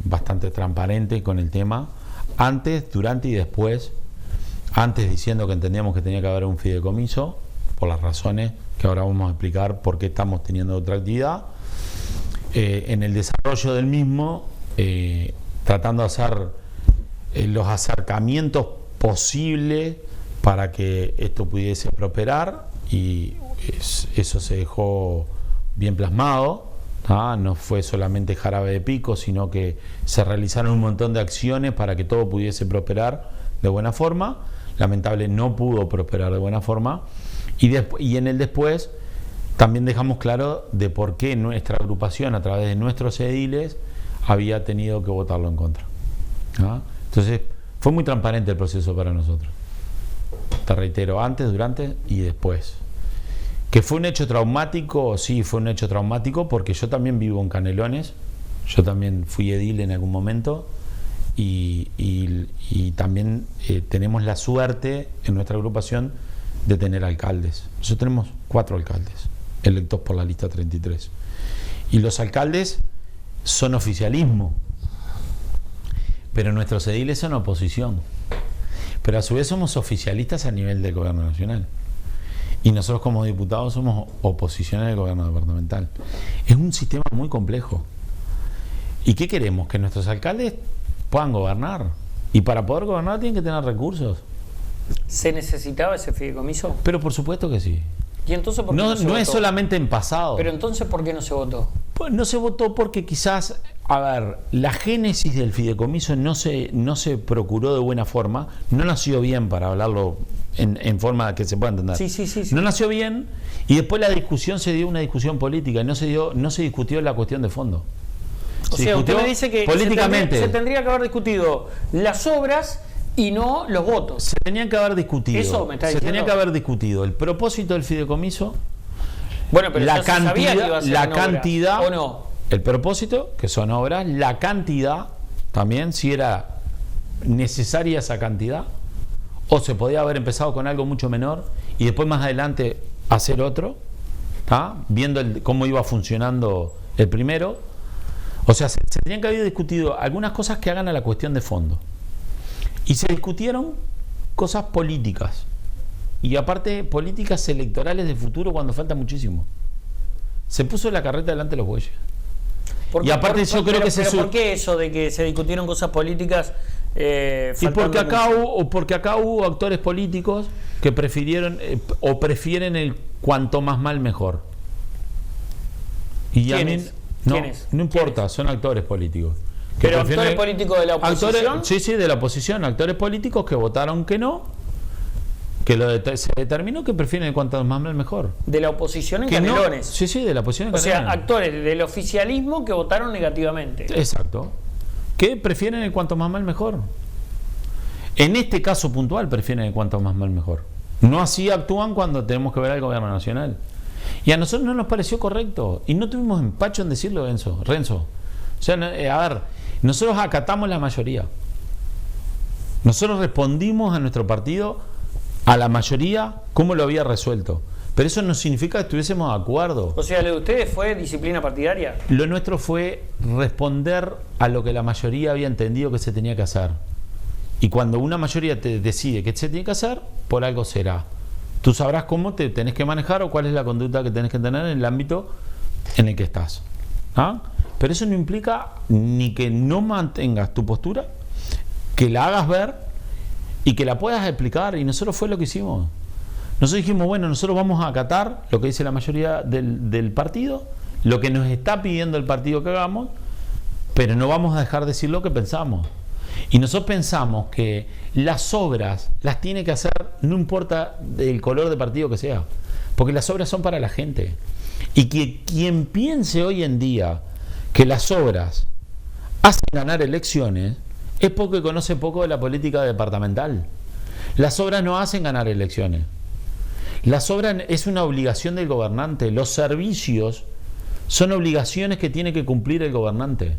[SPEAKER 2] bastante transparentes con el tema, antes, durante y después. Antes diciendo que entendíamos que tenía que haber un fideicomiso, por las razones que ahora vamos a explicar por qué estamos teniendo otra actividad. En el desarrollo del mismo, tratando de hacer los acercamientos posibles para que esto pudiese prosperar, y eso se dejó bien plasmado. No fue solamente jarabe de pico, sino que se realizaron un montón de acciones para que todo pudiese prosperar de buena forma. Lamentable, no pudo prosperar de buena forma, y en el después también dejamos claro de por qué nuestra agrupación, a través de nuestros ediles, había tenido que votarlo en contra. Entonces fue muy transparente el proceso para nosotros, te reitero, antes, durante y después. ¿Que fue un hecho traumático? Sí, fue un hecho traumático, porque yo también vivo en Canelones, yo también fui edil en algún momento. Y también tenemos la suerte en nuestra agrupación de tener alcaldes. Nosotros tenemos 4 alcaldes electos por la lista 33, y los alcaldes son oficialismo, pero nuestros ediles son oposición, pero a su vez somos oficialistas a nivel del gobierno nacional, y nosotros como diputados somos oposición al gobierno departamental. Es un sistema muy complejo. ¿Y qué queremos? Que nuestros alcaldes puedan gobernar. Y para poder gobernar tienen que tener recursos.
[SPEAKER 1] ¿Se necesitaba ese fideicomiso?
[SPEAKER 2] Pero por supuesto que sí.
[SPEAKER 1] ¿Y entonces por qué
[SPEAKER 2] No,
[SPEAKER 1] no se
[SPEAKER 2] no
[SPEAKER 1] votó?
[SPEAKER 2] es solamente en pasado.
[SPEAKER 1] Pero entonces, ¿por qué no se votó?
[SPEAKER 2] Pues no se votó porque quizás, a ver, la génesis del fideicomiso no se procuró de buena forma, no nació bien, para hablarlo en forma que se pueda entender.
[SPEAKER 1] Sí.
[SPEAKER 2] No nació bien, y después la discusión se dio una discusión política y no se discutió la cuestión de fondo.
[SPEAKER 1] O sea, usted me dice que
[SPEAKER 2] políticamente
[SPEAKER 1] se tendría que haber discutido las obras y no los votos.
[SPEAKER 2] se tenían que haber discutido.
[SPEAKER 1] Eso me está
[SPEAKER 2] se
[SPEAKER 1] diciendo.
[SPEAKER 2] tenía que haber discutido el propósito del fideicomiso,
[SPEAKER 1] Bueno, pero
[SPEAKER 2] la
[SPEAKER 1] ya se sabía que iba a ser
[SPEAKER 2] la
[SPEAKER 1] en obras,
[SPEAKER 2] cantidad,
[SPEAKER 1] ¿o no?
[SPEAKER 2] el propósito, que son obras, la cantidad, también si era necesaria esa cantidad, o se podía haber empezado con algo mucho menor y después más adelante hacer otro, viendo cómo iba funcionando el primero. O sea, se tenían que haber discutido algunas cosas que hagan a la cuestión de fondo. Y se discutieron cosas políticas. Y aparte, políticas electorales de futuro cuando falta muchísimo. Se puso la carreta delante de los bueyes. Y aparte yo creo que
[SPEAKER 1] ¿por qué eso de que se discutieron cosas políticas?
[SPEAKER 2] Y porque acá hubo actores políticos que prefirieron o prefieren el cuanto más mal mejor. Y a mí no importa, son actores políticos.
[SPEAKER 1] ¿Pero actores políticos de la oposición?
[SPEAKER 2] Sí, de la oposición, actores políticos que votaron que no, se determinó que prefieren el cuanto más mal mejor.
[SPEAKER 1] De la oposición en
[SPEAKER 2] Que
[SPEAKER 1] Canelones.
[SPEAKER 2] Sí, de la oposición en
[SPEAKER 1] O
[SPEAKER 2] Canelones.
[SPEAKER 1] sea, actores del oficialismo que votaron negativamente.
[SPEAKER 2] Exacto. Que prefieren el cuanto más mal mejor. En este caso puntual prefieren el cuanto más mal mejor. No así actúan cuando tenemos que ver al gobierno nacional. Y a nosotros no nos pareció correcto. Y no tuvimos empacho en decirlo, Renzo. O sea, a ver, nosotros acatamos la mayoría. Nosotros respondimos a nuestro partido, a la mayoría, cómo lo había resuelto. Pero eso no significa que estuviésemos de acuerdo.
[SPEAKER 1] O sea, ¿lo de ustedes fue disciplina partidaria?
[SPEAKER 2] Lo nuestro fue responder a lo que la mayoría había entendido que se tenía que hacer. Y cuando una mayoría te decide que se tiene que hacer, por algo será. Tú sabrás cómo te tenés que manejar o cuál es la conducta que tenés que tener en el ámbito en el que estás. Pero eso no implica ni que no mantengas tu postura, que la hagas ver y que la puedas explicar. Y nosotros fue lo que hicimos. Nosotros dijimos, bueno, nosotros vamos a acatar lo que dice la mayoría del partido, lo que nos está pidiendo el partido que hagamos, pero no vamos a dejar de decir lo que pensamos. Y nosotros pensamos que las obras las tiene que hacer, no importa el color de partido que sea, porque las obras son para la gente. Y que quien piense hoy en día que las obras hacen ganar elecciones es porque conoce poco de la política departamental. Las obras no hacen ganar elecciones. Las obras es una obligación del gobernante. Los servicios son obligaciones que tiene que cumplir el gobernante,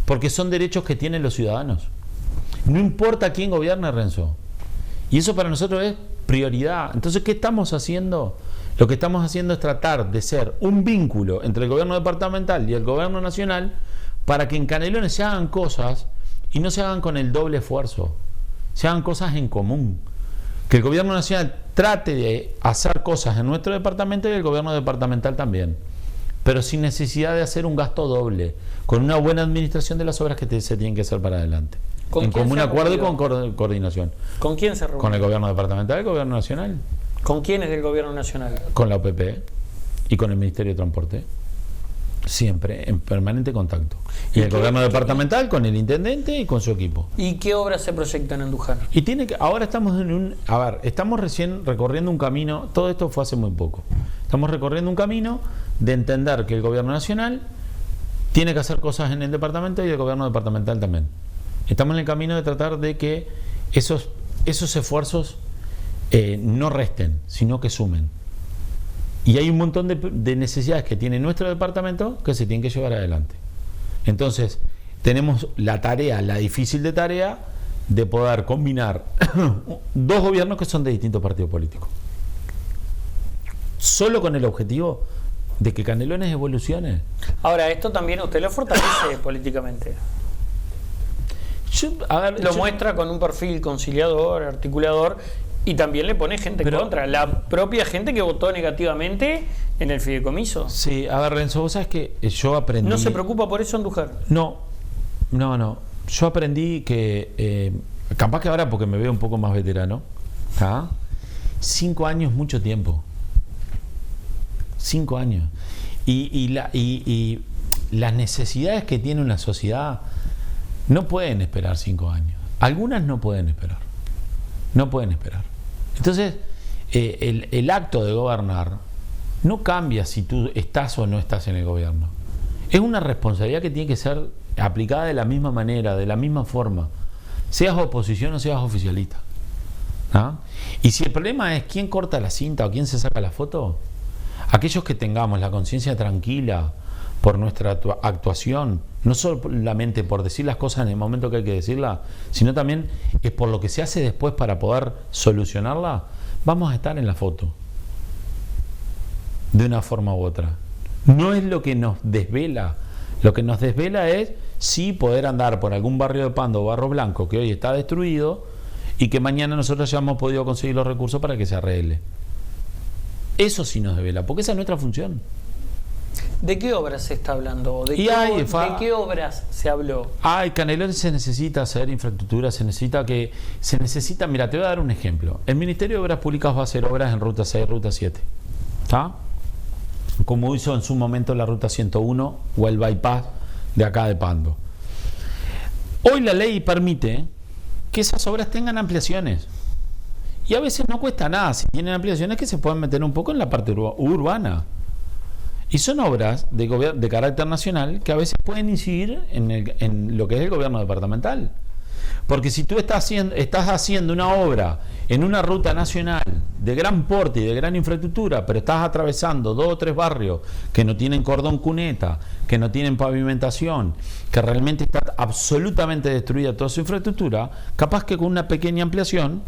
[SPEAKER 2] porque son derechos que tienen los ciudadanos. No importa quién gobierne, Renzo. Y eso para nosotros es prioridad. Entonces, ¿qué estamos haciendo? Lo que estamos haciendo es tratar de ser un vínculo entre el gobierno departamental y el gobierno nacional para que en Canelones se hagan cosas y no se hagan con el doble esfuerzo. Se hagan cosas en común. Que el gobierno nacional trate de hacer cosas en nuestro departamento y el gobierno departamental también, pero sin necesidad de hacer un gasto doble, con una buena administración de las obras que se tienen que hacer para adelante, en común acuerdo y con coordinación.
[SPEAKER 1] ¿Con quién se reunió?
[SPEAKER 2] Con el gobierno departamental y el gobierno nacional.
[SPEAKER 1] ¿Con quién es del gobierno nacional?
[SPEAKER 2] Con la OPP y con el Ministerio de Transporte. Siempre en permanente contacto. Y el gobierno departamental con el intendente y con su equipo.
[SPEAKER 1] ¿Y qué obras se proyectan en Andújar?
[SPEAKER 2] Y ahora estamos estamos recién recorriendo un camino. Todo esto fue hace muy poco. Estamos recorriendo un camino de entender que el gobierno nacional tiene que hacer cosas en el departamento y el gobierno departamental también. Estamos en el camino de tratar de que esos esfuerzos no resten, sino que sumen. Y hay un montón de necesidades que tiene nuestro departamento que se tienen que llevar adelante. Entonces, tenemos la difícil tarea de poder combinar dos gobiernos que son de distintos partidos políticos. Solo con el objetivo de que Canelones evolucione.
[SPEAKER 1] Ahora, esto también usted lo fortalece políticamente. Lo muestra con un perfil conciliador, articulador, y también le pone gente contra. La propia gente que votó negativamente en el fideicomiso.
[SPEAKER 2] Sí, a ver, Renzo, vos sabés que yo aprendí...
[SPEAKER 1] ¿No se preocupa por eso Andújar?
[SPEAKER 2] No. yo aprendí que, capaz que ahora porque me veo un poco más veterano, 5 años es mucho tiempo. 5 años. Y las necesidades que tiene una sociedad no pueden esperar 5 años. Algunas no pueden esperar. No pueden esperar. Entonces, el acto de gobernar no cambia si tú estás o no estás en el gobierno. Es una responsabilidad que tiene que ser aplicada de la misma manera, de la misma forma, seas oposición o seas oficialista. Y si el problema es quién corta la cinta o quién se saca la foto, aquellos que tengamos la conciencia tranquila por nuestra actuación, no solamente por decir las cosas en el momento que hay que decirlas, sino también es por lo que se hace después para poder solucionarla, vamos a estar en la foto de una forma u otra. No es lo que nos desvela. Lo que nos desvela es sí poder andar por algún barrio de Pando o Barro Blanco que hoy está destruido y que mañana nosotros ya hemos podido conseguir los recursos para que se arregle. Eso sí nos desvela, porque esa es nuestra función.
[SPEAKER 1] ¿De qué obras se está hablando? ¿De qué obras se habló?
[SPEAKER 2] Canelones se necesita hacer infraestructura, se necesita, mira, te voy a dar un ejemplo. El Ministerio de Obras Públicas va a hacer obras en Ruta 6, Ruta 7. ¿Está? Como hizo en su momento la Ruta 101 o el bypass de acá de Pando. Hoy la ley permite que esas obras tengan ampliaciones. Y a veces no cuesta nada, si tienen ampliaciones, que se puedan meter un poco en la parte urbana. Y son obras de carácter nacional que a veces pueden incidir en lo que es el gobierno departamental. Porque si tú estás haciendo una obra en una ruta nacional de gran porte y de gran infraestructura, pero estás atravesando 2 o 3 barrios que no tienen cordón cuneta, que no tienen pavimentación, que realmente está absolutamente destruida toda su infraestructura, capaz que con una pequeña ampliación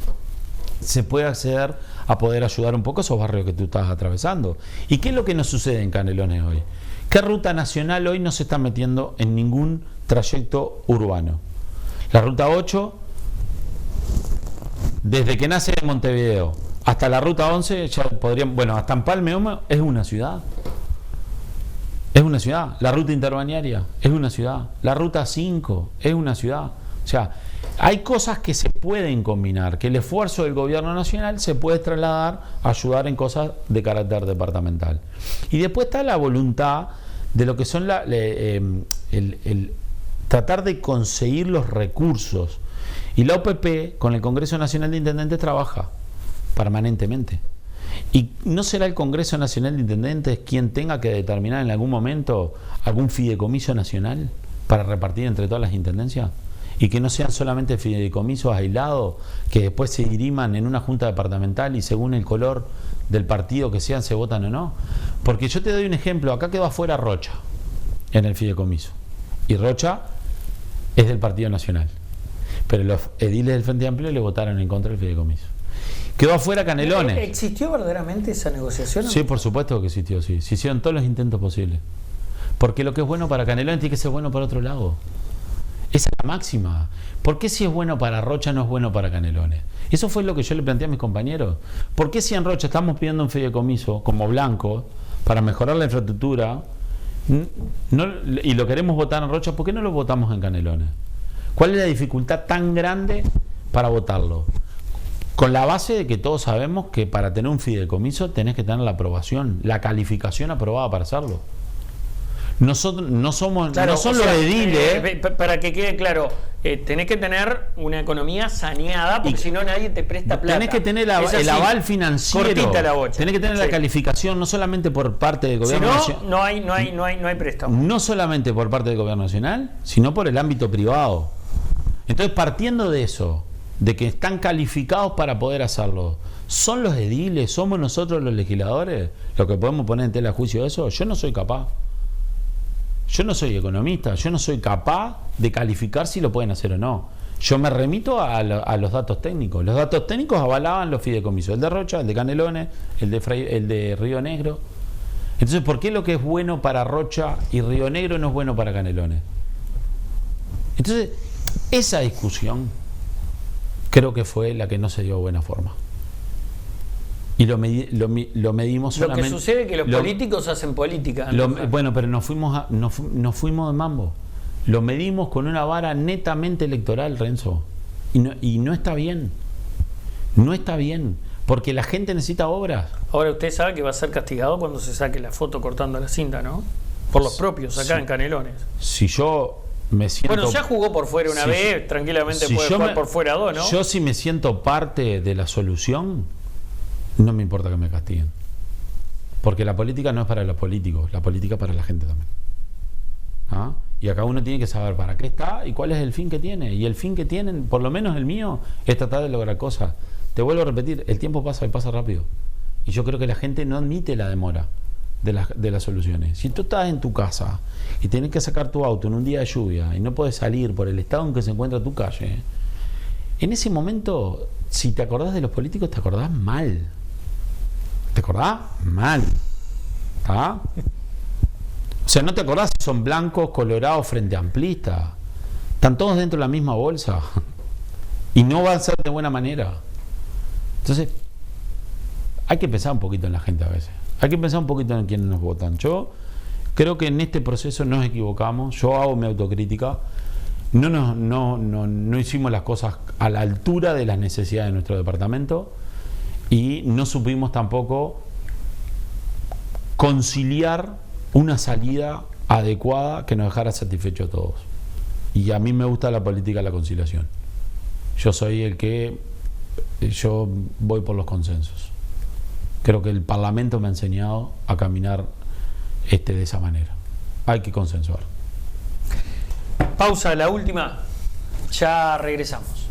[SPEAKER 2] se puede acceder a poder ayudar un poco a esos barrios que tú estás atravesando. ¿Y qué es lo que nos sucede en Canelones hoy? ¿Qué ruta nacional hoy no se está metiendo en ningún trayecto urbano? La ruta 8, desde que nace en Montevideo hasta la ruta 11, ya podrían, bueno, hasta Empalme es una ciudad. Es una ciudad. La ruta interbanearia es una ciudad. La ruta 5 es una ciudad. O sea, hay cosas que se pueden combinar, que el esfuerzo del gobierno nacional se puede trasladar a ayudar en cosas de carácter departamental. Y después está la voluntad de lo que son tratar de conseguir los recursos. Y la OPP con el Congreso Nacional de Intendentes trabaja permanentemente. Y no será el Congreso Nacional de Intendentes quien tenga que determinar en algún momento algún fideicomiso nacional para repartir entre todas las intendencias. Y que no sean solamente fideicomisos aislados que después se diriman en una junta departamental y según el color del partido que sean se votan o no. Porque yo te doy un ejemplo, acá quedó afuera Rocha en el fideicomiso y Rocha es del Partido Nacional, pero los ediles del Frente Amplio le votaron en contra del fideicomiso. Quedó afuera Canelones.
[SPEAKER 1] ¿Existió verdaderamente esa negociación?
[SPEAKER 2] Sí, por supuesto que existió, sí. Se hicieron todos los intentos posibles, porque lo que es bueno para Canelones tiene que ser bueno para otro lado. Esa es la máxima. ¿Por qué si es bueno para Rocha no es bueno para Canelones? Eso fue lo que yo le planteé a mis compañeros. ¿Por qué si en Rocha estamos pidiendo un fideicomiso como blanco para mejorar la infraestructura y lo queremos votar en Rocha, por qué no lo votamos en Canelones? ¿Cuál es la dificultad tan grande para votarlo? Con la base de que todos sabemos que para tener un fideicomiso tenés que tener la aprobación, la calificación aprobada para hacerlo. Nosotros no somos, claro, no son los ediles.
[SPEAKER 1] Para que quede claro, tenés que tener una economía saneada, porque si no nadie te presta plata.
[SPEAKER 2] Tenés que tener el aval financiero.
[SPEAKER 1] Cortita la bocha.
[SPEAKER 2] Tenés que tener la calificación, no solamente por parte del gobierno nacional.
[SPEAKER 1] No hay préstamo.
[SPEAKER 2] No solamente por parte del gobierno nacional, sino por el ámbito privado. Entonces, partiendo de eso, de que están calificados para poder hacerlo, ¿son los ediles, somos nosotros los legisladores los que podemos poner en tela de juicio eso? Yo no soy capaz. Yo no soy economista, yo no soy capaz de calificar si lo pueden hacer o no. Yo me remito a los datos técnicos. Los datos técnicos avalaban los fideicomisos, el de Rocha, el de Canelones, el de Río Negro. Entonces, ¿por qué lo que es bueno para Rocha y Río Negro no es bueno para Canelones? Entonces, esa discusión creo que fue la que no se dio de buena forma. Y lo medimos solamente.
[SPEAKER 1] Lo que sucede es que los políticos hacen política.
[SPEAKER 2] Bueno, pero nos fuimos de mambo. lo medimos con una vara netamente electoral, Renzo. Y no está bien. No está bien. Porque la gente necesita obras.
[SPEAKER 1] Ahora usted sabe que va a ser castigado cuando se saque la foto cortando la cinta, ¿no? Por los propios, acá en Canelones.
[SPEAKER 2] Si yo me siento...
[SPEAKER 1] Bueno, ya jugó por fuera una vez, tranquilamente puede jugar por fuera dos, ¿no?
[SPEAKER 2] Yo si me siento parte de la solución, no me importa que me castiguen. Porque la política no es para los políticos, la política es para la gente también. ¿Ah? Y acá uno tiene que saber para qué está y cuál es el fin que tiene. Y el fin que tienen, por lo menos el mío, es tratar de lograr cosas. Te vuelvo a repetir, el tiempo pasa y pasa rápido. Y yo creo que la gente no admite la demora de las soluciones. Si tú estás en tu casa y tienes que sacar tu auto en un día de lluvia y no puedes salir por el estado en que se encuentra tu calle, en ese momento, si te acordás de los políticos, te acordás mal. ¿Te acordás? Mal. ¿Ah? O sea, no te acordás si son blancos, colorados, frente amplistas. Están todos dentro de la misma bolsa. Y no va a ser de buena manera. Entonces, hay que pensar un poquito en la gente a veces. Hay que pensar un poquito en quienes nos votan. Yo creo que en este proceso nos equivocamos. Yo hago mi autocrítica. No hicimos las cosas a la altura de las necesidades de nuestro departamento. Y no supimos tampoco conciliar una salida adecuada que nos dejara satisfechos a todos. Y a mí me gusta la política de la conciliación. Yo voy por los consensos. Creo que el Parlamento me ha enseñado a caminar de esa manera. Hay que consensuar.
[SPEAKER 1] Pausa, la última. Ya regresamos.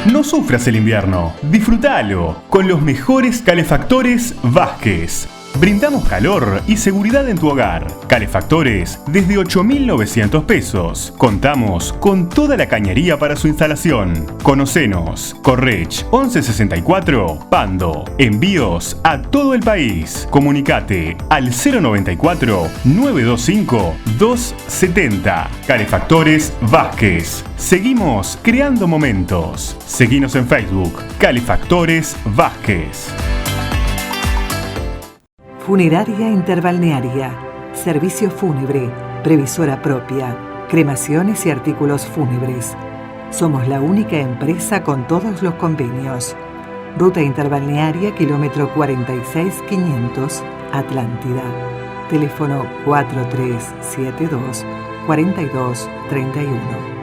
[SPEAKER 3] No sufras el invierno, disfrútalo con los mejores calefactores Vázquez. Brindamos calor y seguridad en tu hogar. Calefactores desde 8.900 pesos. Contamos con toda la cañería para su instalación. Conocenos. Correch 1164 Pando. Envíos a todo el país. Comunicate al 094 925 270. Calefactores Vázquez. Seguimos creando momentos. Seguinos en Facebook. Calefactores Vázquez.
[SPEAKER 5] Funeraria Interbalnearia, servicio fúnebre, previsora propia, cremaciones y artículos fúnebres. Somos la única empresa con todos los convenios. Ruta Interbalnearia, kilómetro 46500, Atlántida. Teléfono 4372-4231.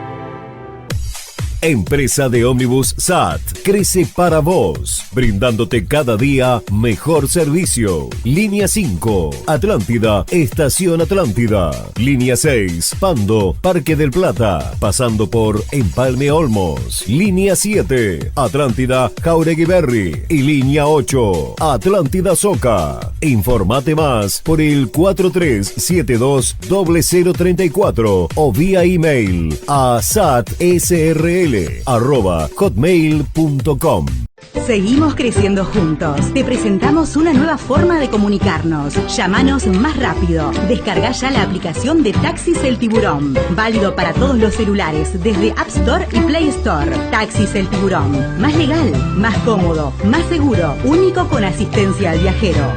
[SPEAKER 4] Empresa de ómnibus SAT crece para vos, brindándote cada día mejor servicio. Línea 5, Atlántida, Estación Atlántida. Línea 6, Pando, Parque del Plata, pasando por Empalme Olmos. Línea 7, Atlántida, Jauregui Berry. Y línea 8, Atlántida Soca. Informate más por el 4372-0034 o vía email a satsrl@hotmail.com.
[SPEAKER 6] Seguimos creciendo juntos. Te presentamos una nueva forma de comunicarnos. Llámanos más rápido. Descarga ya la aplicación de Taxis El Tiburón. Válido para todos los celulares desde App Store y Play Store. Taxis El Tiburón. Más legal, más cómodo, más seguro. Único con asistencia al viajero.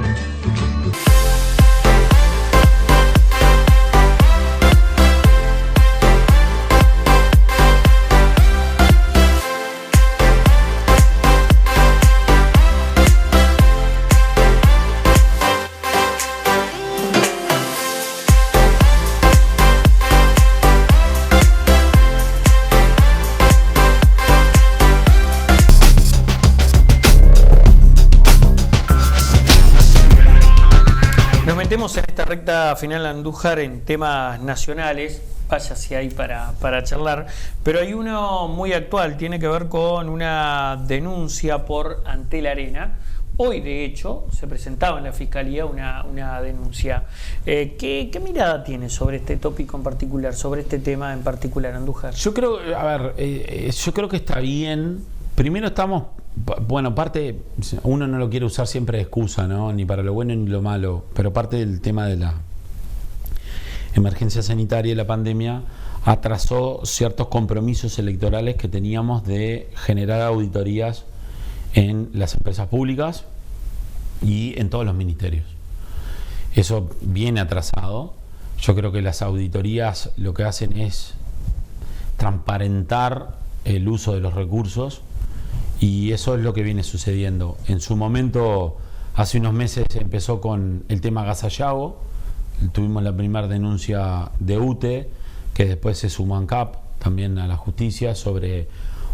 [SPEAKER 1] En esta recta final Andújar en temas nacionales, vaya si hay para charlar, pero hay uno muy actual, tiene que ver con una denuncia por Antel Arena hoy de hecho se presentaba en la Fiscalía una denuncia. ¿Qué mirada tiene sobre este tópico en particular, sobre este tema en particular, Andújar?
[SPEAKER 2] Yo creo, yo creo que está bien. Primero estamos, bueno, parte, uno no lo quiere usar siempre de excusa, ¿no? Ni para lo bueno ni lo malo, pero parte del tema de la emergencia sanitaria y la pandemia atrasó ciertos compromisos electorales que teníamos de generar auditorías en las empresas públicas y en todos los ministerios. Eso viene atrasado. Yo creo que las auditorías lo que hacen es transparentar el uso de los recursos, y eso es lo que viene sucediendo. En su momento, hace unos meses, empezó con el tema Gas Sayago. Tuvimos la primera denuncia de UTE, que después se sumó ANCAP también a la justicia sobre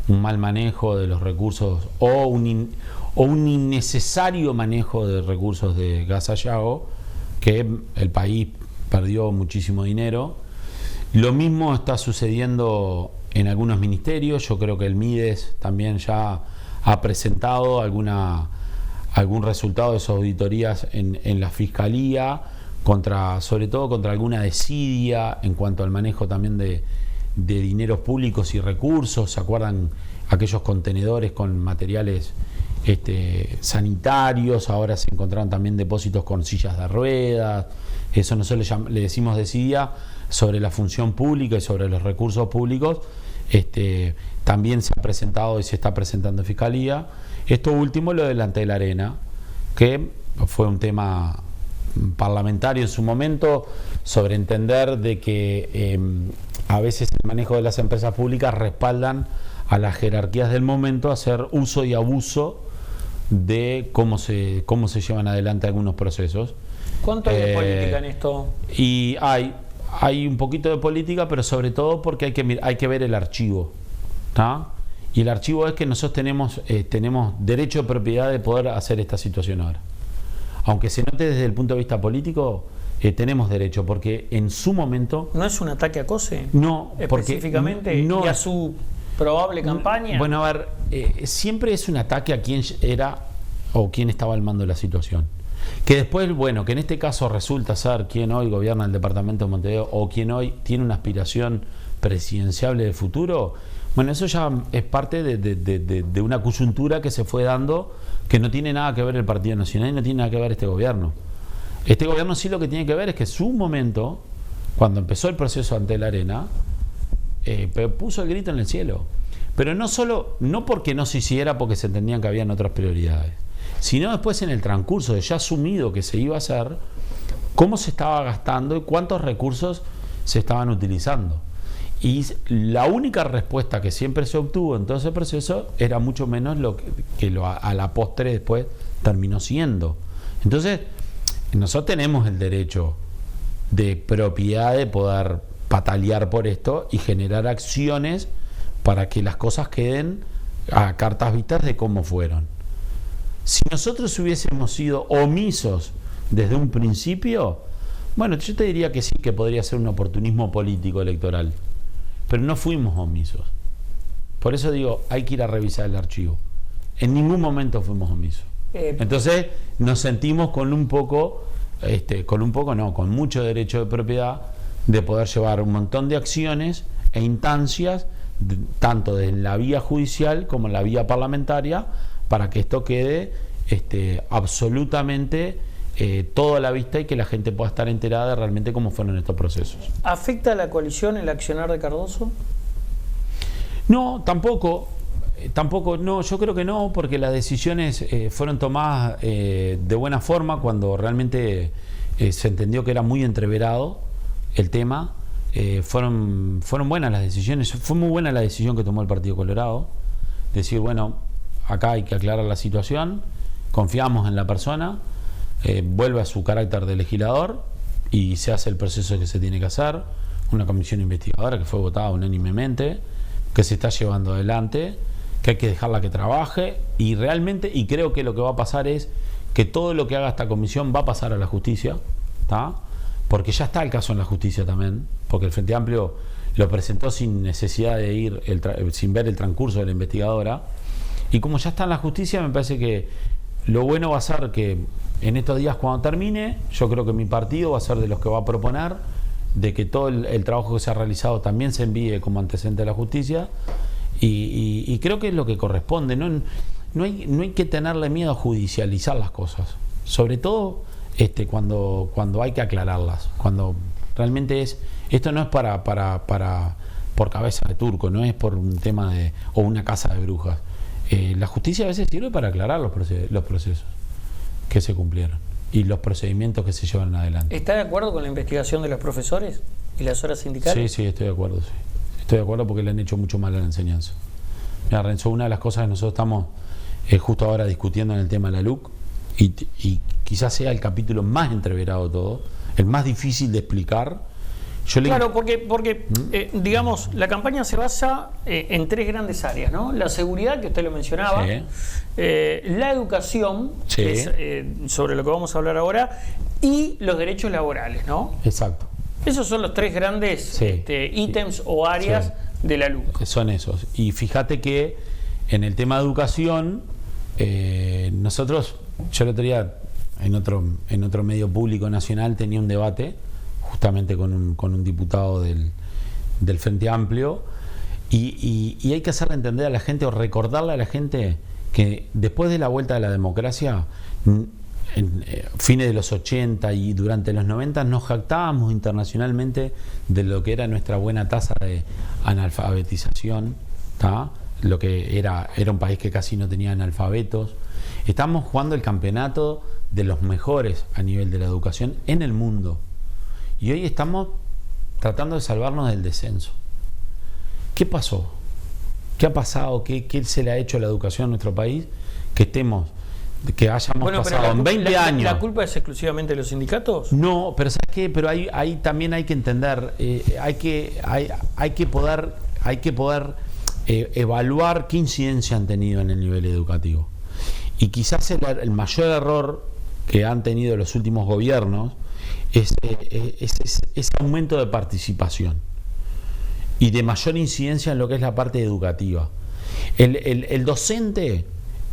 [SPEAKER 2] un mal manejo de los recursos o un innecesario manejo de recursos de Gas Sayago, que el país perdió muchísimo dinero. Lo mismo está sucediendo en algunos ministerios. Yo creo que el MIDES también ya ha presentado algún resultado de sus auditorías en la Fiscalía, sobre todo contra alguna desidia en cuanto al manejo también de dineros públicos y recursos. ¿Se acuerdan aquellos contenedores con materiales sanitarios? Ahora se encontraron también depósitos con sillas de ruedas. Eso nosotros le decimos desidia sobre la función pública y sobre los recursos públicos. También se ha presentado y se está presentando en Fiscalía. Esto último, lo delante de la arena, que fue un tema parlamentario en su momento, sobre entender de que a veces el manejo de las empresas públicas respaldan a las jerarquías del momento a hacer uso y abuso de cómo se llevan adelante algunos procesos.
[SPEAKER 1] ¿Cuánto hay de política en esto?
[SPEAKER 2] Y hay un poquito de política, pero sobre todo porque hay que ver el archivo, ¿tá? Y el archivo es que nosotros tenemos derecho de propiedad de poder hacer esta situación ahora. Aunque se note desde el punto de vista político, tenemos derecho, porque en su momento...
[SPEAKER 1] ¿No es un ataque a COSE?
[SPEAKER 2] No,
[SPEAKER 1] específicamente,
[SPEAKER 2] no,
[SPEAKER 1] y a su probable campaña.
[SPEAKER 2] Bueno, a ver, siempre es un ataque a quien era o quien estaba al mando de la situación. Que después, bueno, que en este caso resulta ser quien hoy gobierna el departamento de Montevideo o quien hoy tiene una aspiración presidenciable de futuro, bueno, eso ya es parte de una coyuntura que se fue dando, que no tiene nada que ver el Partido Nacional y no tiene nada que ver este gobierno. Este gobierno sí lo que tiene que ver es que su momento, cuando empezó el proceso ante la arena, puso el grito en el cielo. Pero no porque no se hiciera, porque se entendían que habían otras prioridades, sino después en el transcurso de ya asumido que se iba a hacer, cómo se estaba gastando y cuántos recursos se estaban utilizando. Y la única respuesta que siempre se obtuvo en todo ese proceso era mucho menos lo que a la postre después terminó siendo. Entonces, nosotros tenemos el derecho de propiedad de poder patalear por esto y generar acciones para que las cosas queden a cartas vistas de cómo fueron. Si nosotros hubiésemos sido omisos desde un principio, bueno, yo te diría que sí, que podría ser un oportunismo político electoral, pero no fuimos omisos. Por eso digo, hay que ir a revisar el archivo. En ningún momento fuimos omisos. Entonces nos sentimos con mucho derecho de propiedad de poder llevar un montón de acciones e instancias, tanto en la vía judicial como en la vía parlamentaria, para que esto quede absolutamente todo a la vista y que la gente pueda estar enterada de realmente cómo fueron estos procesos.
[SPEAKER 1] ¿Afecta a la coalición el accionar de Cardoso?
[SPEAKER 2] No, tampoco, no, yo creo que no, porque las decisiones fueron tomadas de buena forma cuando realmente se entendió que era muy entreverado el tema. Fueron buenas las decisiones. Fue muy buena la decisión que tomó el Partido Colorado, decir, bueno, acá hay que aclarar la situación, confiamos en la persona, vuelve a su carácter de legislador y se hace el proceso que se tiene que hacer, una comisión investigadora que fue votada unánimemente, que se está llevando adelante, que hay que dejarla que trabaje, y realmente, y creo que lo que va a pasar es que todo lo que haga esta comisión va a pasar a la justicia, ¿tá? Porque ya está el caso en la justicia también, porque el Frente Amplio lo presentó sin necesidad de ir, sin ver el transcurso de la investigadora, y como ya está en la justicia, me parece que lo bueno va a ser que en estos días, cuando termine, yo creo que mi partido va a ser de los que va a proponer de que todo el trabajo que se ha realizado también se envíe como antecedente a la justicia, y creo que es lo que corresponde. No hay que tenerle miedo a judicializar las cosas, sobre todo cuando hay que aclararlas, cuando realmente esto no es por cabeza de turco, no es por un tema o una casa de brujas. La justicia a veces sirve para aclarar los procesos que se cumplieron y los procedimientos que se llevan adelante.
[SPEAKER 1] ¿Está de acuerdo con la investigación de los profesores y las horas sindicales?
[SPEAKER 2] Sí, estoy de acuerdo. Sí. Estoy de acuerdo porque le han hecho mucho mal a la enseñanza. Mira, Renzo, una de las cosas que nosotros estamos justo ahora discutiendo en el tema de la LUC, y quizás sea el capítulo más entreverado de todo, el más difícil de explicar.
[SPEAKER 1] Claro, porque digamos, la campaña se basa en tres grandes áreas, ¿no? La seguridad, que usted lo mencionaba,
[SPEAKER 2] sí.
[SPEAKER 1] La educación,
[SPEAKER 2] sí.
[SPEAKER 1] que es sobre lo que vamos a hablar ahora, y los derechos laborales, ¿no?
[SPEAKER 2] Exacto.
[SPEAKER 1] Esos son los tres grandes
[SPEAKER 2] sí.
[SPEAKER 1] ítems o áreas de la LUC.
[SPEAKER 2] Son esos. Y fíjate que en el tema de educación, nosotros, yo el otro día en otro medio público nacional tenía un debate justamente con un diputado del Frente Amplio, y hay que hacerle entender a la gente o recordarle a la gente que después de la vuelta de la democracia, en fines de los 80 y durante los 90, nos jactábamos internacionalmente de lo que era nuestra buena tasa de analfabetización, ¿tá? Lo que era un país que casi no tenía analfabetos. Estamos jugando el campeonato de los mejores a nivel de la educación en el mundo. Y hoy estamos tratando de salvarnos del descenso. ¿Qué pasó? ¿Qué ha pasado? ¿Qué se le ha hecho a la educación en nuestro país? Que hayamos pasado en 20 años.
[SPEAKER 1] ¿La culpa es exclusivamente de los sindicatos?
[SPEAKER 2] No, pero ¿sabes qué? Pero ahí también hay que entender, hay que poder evaluar qué incidencia han tenido en el nivel educativo. Y quizás el mayor error que han tenido los últimos gobiernos es ese aumento de participación y de mayor incidencia en lo que es la parte educativa. El docente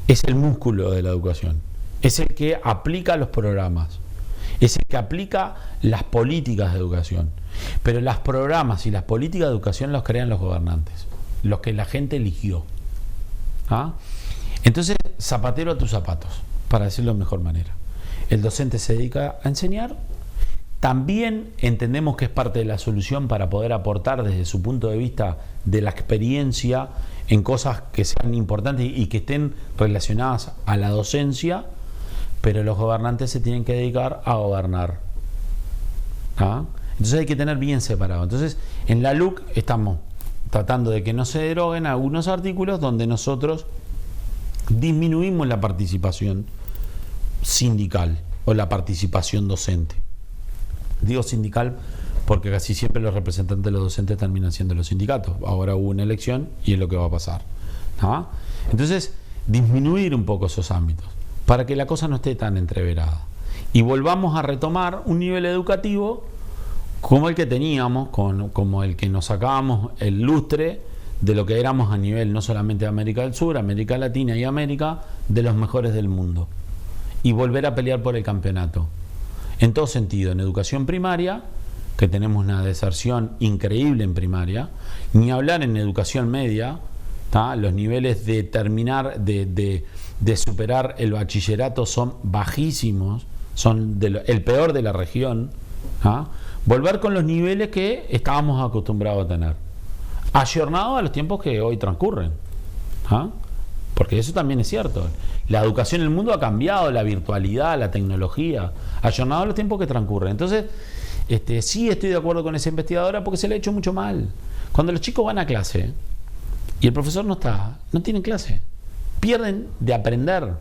[SPEAKER 2] es el músculo de la educación, es el que aplica los programas, es el que aplica las políticas de educación, pero los programas y las políticas de educación los crean los gobernantes, los que la gente eligió. ¿Ah? Entonces, zapatero a tus zapatos, para decirlo de mejor manera. El docente se dedica a enseñar. También entendemos que es parte de la solución para poder aportar desde su punto de vista de la experiencia en cosas que sean importantes y que estén relacionadas a la docencia, pero los gobernantes se tienen que dedicar a gobernar. ¿Ah? Entonces hay que tener bien separado. Entonces, en la LUC estamos tratando de que no se deroguen algunos artículos donde nosotros disminuimos la participación sindical o la participación docente. Digo sindical porque casi siempre los representantes de los docentes terminan siendo los sindicatos. Ahora hubo una elección y es lo que va a pasar. ¿Ah? Entonces, disminuir un poco esos ámbitos para que la cosa no esté tan entreverada y volvamos a retomar un nivel educativo como el que teníamos, como el que nos sacábamos el lustre de lo que éramos a nivel no solamente de América del Sur, América Latina y América, de los mejores del mundo, y volver a pelear por el campeonato en todo sentido. En educación primaria, que tenemos una deserción increíble en primaria, ni hablar en educación media, ¿tá? Los niveles de terminar, de superar el bachillerato son bajísimos, son el peor de la región. ¿Ah? Volver con los niveles que estábamos acostumbrados a tener, ayornado a los tiempos que hoy transcurren. ¿Ah? Porque eso también es cierto. La educación en el mundo ha cambiado, la virtualidad, la tecnología, ayornado a los tiempos que transcurren. Entonces, sí estoy de acuerdo con esa investigadora porque se le ha hecho mucho mal. Cuando los chicos van a clase y el profesor no está, no tienen clase, pierden de aprender,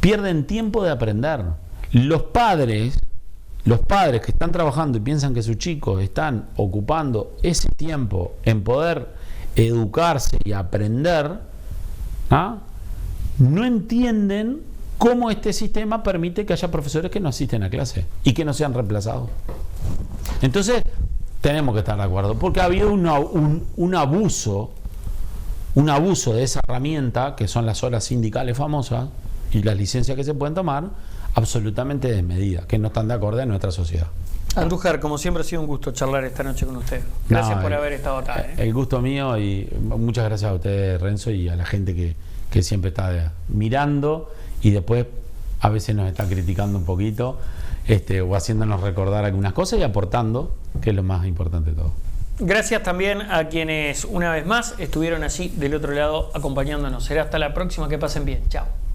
[SPEAKER 2] pierden tiempo de aprender. Los padres que están trabajando y piensan que sus chicos están ocupando ese tiempo en poder educarse y aprender, ¿ah? No entienden cómo este sistema permite que haya profesores que no asisten a clase y que no sean reemplazados. Entonces, tenemos que estar de acuerdo, porque ha habido un abuso de esa herramienta, que son las horas sindicales famosas, y las licencias que se pueden tomar absolutamente desmedidas, que no están de acuerdo en nuestra sociedad.
[SPEAKER 1] Andújar, como siempre ha sido un gusto charlar esta noche con usted. Gracias por haber estado acá.
[SPEAKER 2] El gusto mío, y muchas gracias a usted, Renzo, y a la gente que siempre está mirando y después a veces nos está criticando un poquito, o haciéndonos recordar algunas cosas y aportando, que es lo más importante de todo.
[SPEAKER 1] Gracias también a quienes una vez más estuvieron allí del otro lado acompañándonos. Será hasta la próxima, que pasen bien. Chao.